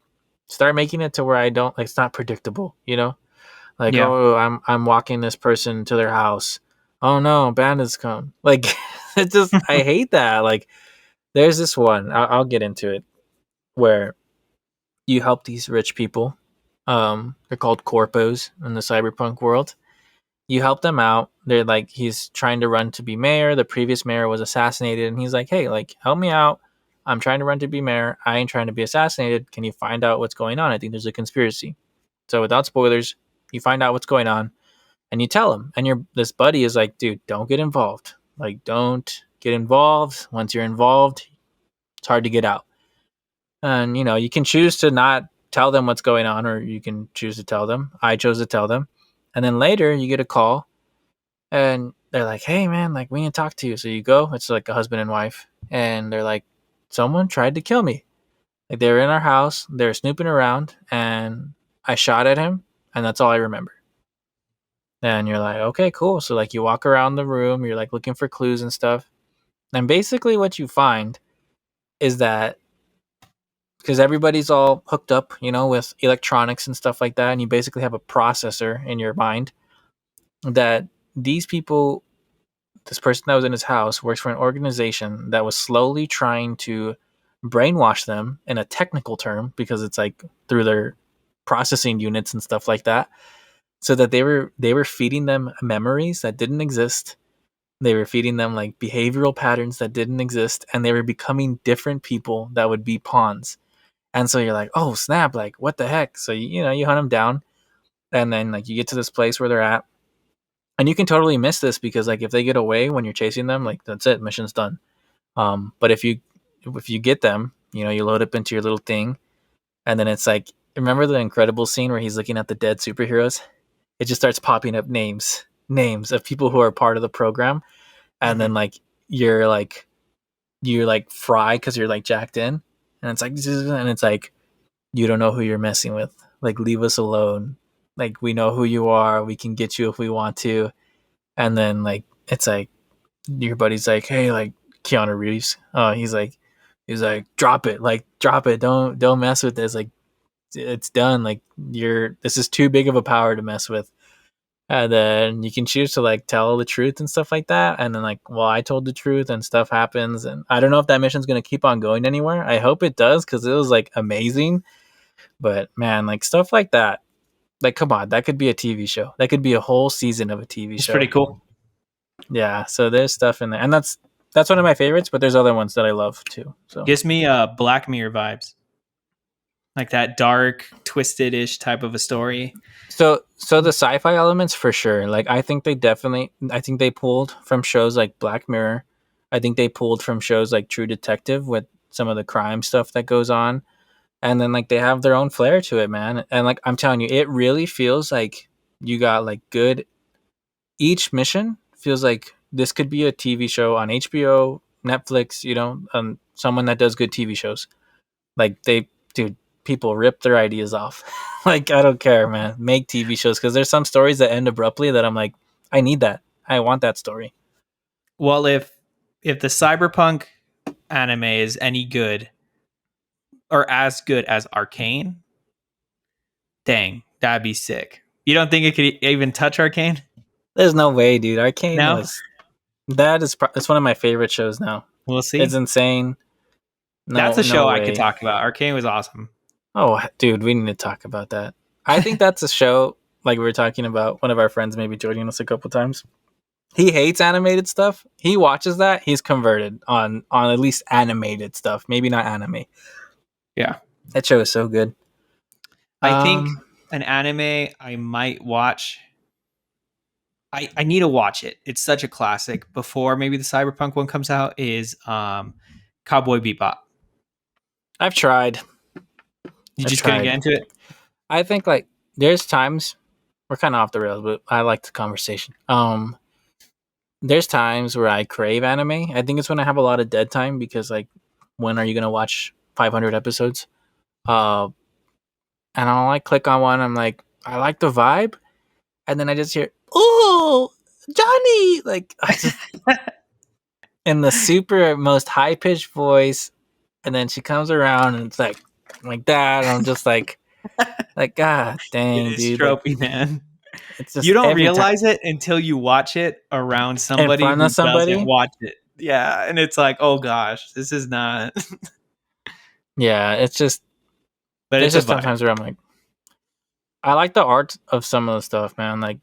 [SPEAKER 2] start making it to where I don't like it's not predictable, you know? Like,
[SPEAKER 1] Yeah.
[SPEAKER 2] oh, I'm walking this person to their house. Oh no, bandits come. Like it just I hate that. Like there's this one, I'll get into it, where you help these rich people. They're called corpos in the cyberpunk world. You help them out. They're like he's trying to run to be mayor. The previous mayor was assassinated, and he's like, "Hey, like help me out. I'm trying to run to be mayor. I ain't trying to be assassinated. Can you find out what's going on? I think there's a conspiracy." So without spoilers, you find out what's going on, and you tell him. And your this buddy is like, "Dude, don't get involved. Like, don't get involved. Once you're involved, it's hard to get out." And you can choose to not tell them what's going on, or you can choose to tell them. I chose to tell them, and then later you get a call and they're like, "Hey, man, like we need to talk to you." So you go. It's like a husband and wife, and they're like, "Someone tried to kill me. Like they were in our house. They were snooping around, and I shot at him, and that's all I remember." And you're like, "Okay, cool." So like you walk around the room. You're like looking for clues and stuff. And basically, what you find is that because everybody's all hooked up, with electronics and stuff like that, and you basically have a processor in your mind that these people this person that was in his house works for an organization that was slowly trying to brainwash them in a technical term because it's like through their processing units and stuff like that, so that they were feeding them memories that didn't exist. They were feeding them like behavioral patterns that didn't exist, and they were becoming different people that would be pawns. And so you're like, oh snap, like what the heck? So you hunt them down, and then like you get to this place where they're at, and you can totally miss this because like if they get away when you're chasing them, like that's it, mission's done. But if you get them, you load up into your little thing, and then it's like remember the incredible scene where he's looking at the dead superheroes? It just starts popping up names of people who are part of the program, and
[SPEAKER 1] Hmm.
[SPEAKER 2] then like you're like fry because you're like jacked in, and it's like you don't know who you're messing with. Like leave us alone. Like we know who you are. We can get you if we want to. And then like it's like your buddy's like, hey, like Keanu Reeves. He's like, drop it. Don't mess with this. Like it's done. Like this is too big of a power to mess with. And then you can choose to like tell the truth and stuff like that. And then like, well, I told the truth and stuff happens. And I don't know if that mission's gonna keep on going anywhere. I hope it does because it was like amazing. But man, like stuff like that. Like, come on, that could be a TV show. That could be a whole season of a TV
[SPEAKER 1] It's pretty
[SPEAKER 2] show.
[SPEAKER 1] cool.
[SPEAKER 2] Yeah, so there's stuff in there, and that's one of my favorites. But there's other ones that I love too. So
[SPEAKER 1] Gives me Black Mirror vibes, like that dark, twisted-ish type of a story.
[SPEAKER 2] so the sci-fi elements for sure. Like I think they pulled from shows like Black Mirror. I think they pulled from shows like True Detective with some of the crime stuff that goes on, and then like they have their own flair to it, man. And like I'm telling you, it really feels like you got like good. Each mission feels like this could be a TV show on HBO, Netflix. Someone that does good TV shows. Like dude, people rip their ideas off. Like I don't care, man. Make TV shows because there's some stories that end abruptly that I'm like, I need that. I want that story.
[SPEAKER 1] Well, if the Cyberpunk anime is any good or as good as Arcane, dang, that'd be sick. You don't think it could even touch Arcane?
[SPEAKER 2] There's no way, dude. Arcane
[SPEAKER 1] No,
[SPEAKER 2] was it's one of my favorite shows now.
[SPEAKER 1] we'll
[SPEAKER 2] It's
[SPEAKER 1] see.
[SPEAKER 2] insane.
[SPEAKER 1] That's
[SPEAKER 2] No,
[SPEAKER 1] a show
[SPEAKER 2] no
[SPEAKER 1] I could
[SPEAKER 2] way.
[SPEAKER 1] talk about. Arcane was awesome.
[SPEAKER 2] Oh, dude, we need to talk about that. I think that's a show like we were talking about. One of our friends maybe joining us a couple times. He hates animated stuff. He watches that. He's converted on at least animated stuff. Maybe not anime.
[SPEAKER 1] Yeah.
[SPEAKER 2] That show is so good.
[SPEAKER 1] I think
[SPEAKER 2] Um,
[SPEAKER 1] an anime I might watch. I need to watch it. It's such a classic. Before maybe the Cyberpunk one comes out, is Cowboy Bebop.
[SPEAKER 2] I've tried.
[SPEAKER 1] You
[SPEAKER 2] I've
[SPEAKER 1] just couldn't get
[SPEAKER 2] tried.
[SPEAKER 1] into it.
[SPEAKER 2] I think like there's times we're kind of off the rails, but I like the conversation. There's times where I crave anime. I think it's when I have a lot of dead time because like when are you gonna watch 500 episodes? Uh, and I'll like click on one. I'm like, I like the vibe, and then I just hear, "Oh, Johnny!" Like I just in the super most high pitched voice, and then she comes around and it's like that. And I'm just like God
[SPEAKER 1] It
[SPEAKER 2] dang,
[SPEAKER 1] is
[SPEAKER 2] dude! Like
[SPEAKER 1] tropey, man.
[SPEAKER 2] it's
[SPEAKER 1] You
[SPEAKER 2] just
[SPEAKER 1] don't
[SPEAKER 2] every time
[SPEAKER 1] realize it until you watch it around
[SPEAKER 2] in
[SPEAKER 1] somebody
[SPEAKER 2] front of
[SPEAKER 1] who doesn't
[SPEAKER 2] somebody.
[SPEAKER 1] watch it. Yeah, and it's like, oh gosh, this is not.
[SPEAKER 2] Yeah, it's just
[SPEAKER 1] But
[SPEAKER 2] there's
[SPEAKER 1] it's a
[SPEAKER 2] just
[SPEAKER 1] vibe.
[SPEAKER 2] sometimes where I'm like, I like the art of some of the stuff, man. Like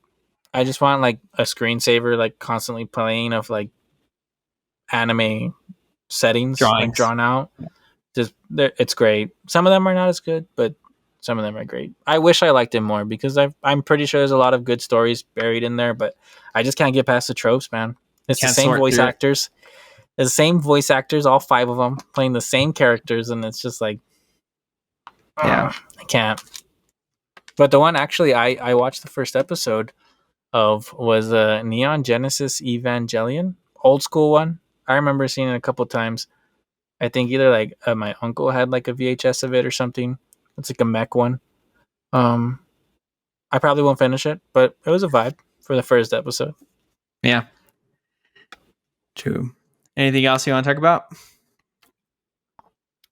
[SPEAKER 2] I just want like a screensaver like constantly playing of like anime settings like
[SPEAKER 1] Drawings.
[SPEAKER 2] drawn out. Just it's great. Some of them are not as good, but some of them are great. I wish I liked it more because I'm pretty sure there's a lot of good stories buried in there, but I just can't get past the tropes, man. It's the
[SPEAKER 1] Can't
[SPEAKER 2] same
[SPEAKER 1] sort
[SPEAKER 2] voice
[SPEAKER 1] through it.
[SPEAKER 2] actors. It's the same voice actors, all five of them playing the same characters, and it's just like,
[SPEAKER 1] Yeah.
[SPEAKER 2] I can't. But the one actually I watched the first episode of was Neon Genesis Evangelion, old school one. I remember seeing it a couple times. I think either like my uncle had like a VHS of it or something. It's like a mech one. Um, I probably won't finish it, but it was a vibe for the first episode.
[SPEAKER 1] Yeah. True. Anything else you want to talk about?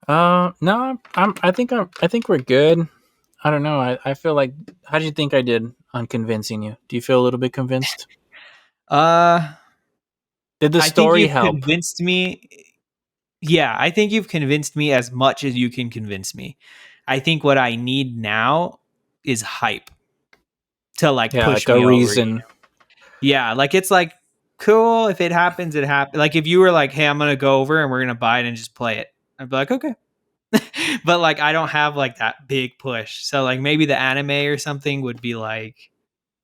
[SPEAKER 2] No, I think we're good. I don't know. I feel like how do you think I did on convincing you? Do you feel a little bit convinced?
[SPEAKER 1] Uh,
[SPEAKER 2] Did the
[SPEAKER 1] I think
[SPEAKER 2] story
[SPEAKER 1] you've
[SPEAKER 2] help?
[SPEAKER 1] convinced me. Yeah, I think you've convinced me as much as you can convince me. I think what I need now is hype to like
[SPEAKER 2] Yeah,
[SPEAKER 1] push
[SPEAKER 2] like a
[SPEAKER 1] me over.
[SPEAKER 2] reason.
[SPEAKER 1] Yeah, like it's like cool if it happens, it happens. Like if you were like, "Hey, I'm gonna go over and we're gonna buy it and just play it," I'd be like, "Okay." But like I don't have like that big push, so like maybe the anime or something would be like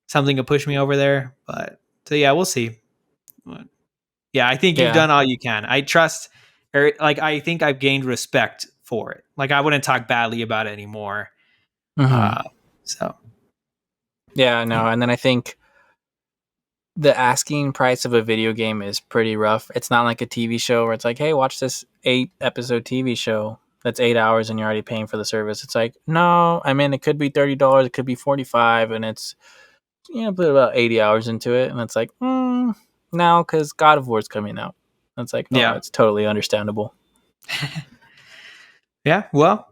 [SPEAKER 1] something to push me over there. But so yeah, we'll see. But, yeah, I think you've
[SPEAKER 2] Yeah.
[SPEAKER 1] done all you can. I trust, or like I think I've gained respect for it. Like I wouldn't talk badly about it anymore.
[SPEAKER 2] Mm-hmm.
[SPEAKER 1] Uh, so
[SPEAKER 2] Yeah, no, and then I think the asking price of a video game is pretty rough. It's not like a TV show where it's like, hey, watch this 8 episode TV show that's 8 hours and you're already paying for the service. It's like, no, I mean, it could be $30, it could be 45, and it's put about 80 hours into it, and it's like, no, because God of War is coming out. And it's like, oh,
[SPEAKER 1] yeah,
[SPEAKER 2] it's totally understandable.
[SPEAKER 1] yeah. Well,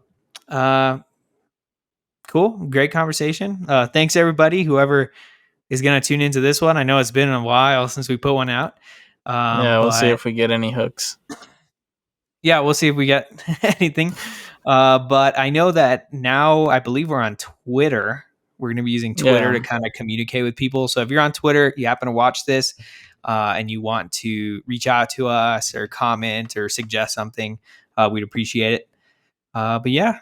[SPEAKER 1] uh, cool, great conversation. Thanks everybody, whoever is gonna tune into this one. I know it's been a while since we put one out,
[SPEAKER 2] Yeah, we'll see
[SPEAKER 1] but
[SPEAKER 2] if we get any hooks.
[SPEAKER 1] yeah, we'll see if we get anything. But I know that now I believe we're on Twitter. We're going to be using Twitter to
[SPEAKER 2] Yeah,
[SPEAKER 1] kind of communicate with people. So if you're on Twitter, you happen to watch this, and you want to reach out to us or comment or suggest something, we'd appreciate it. But yeah,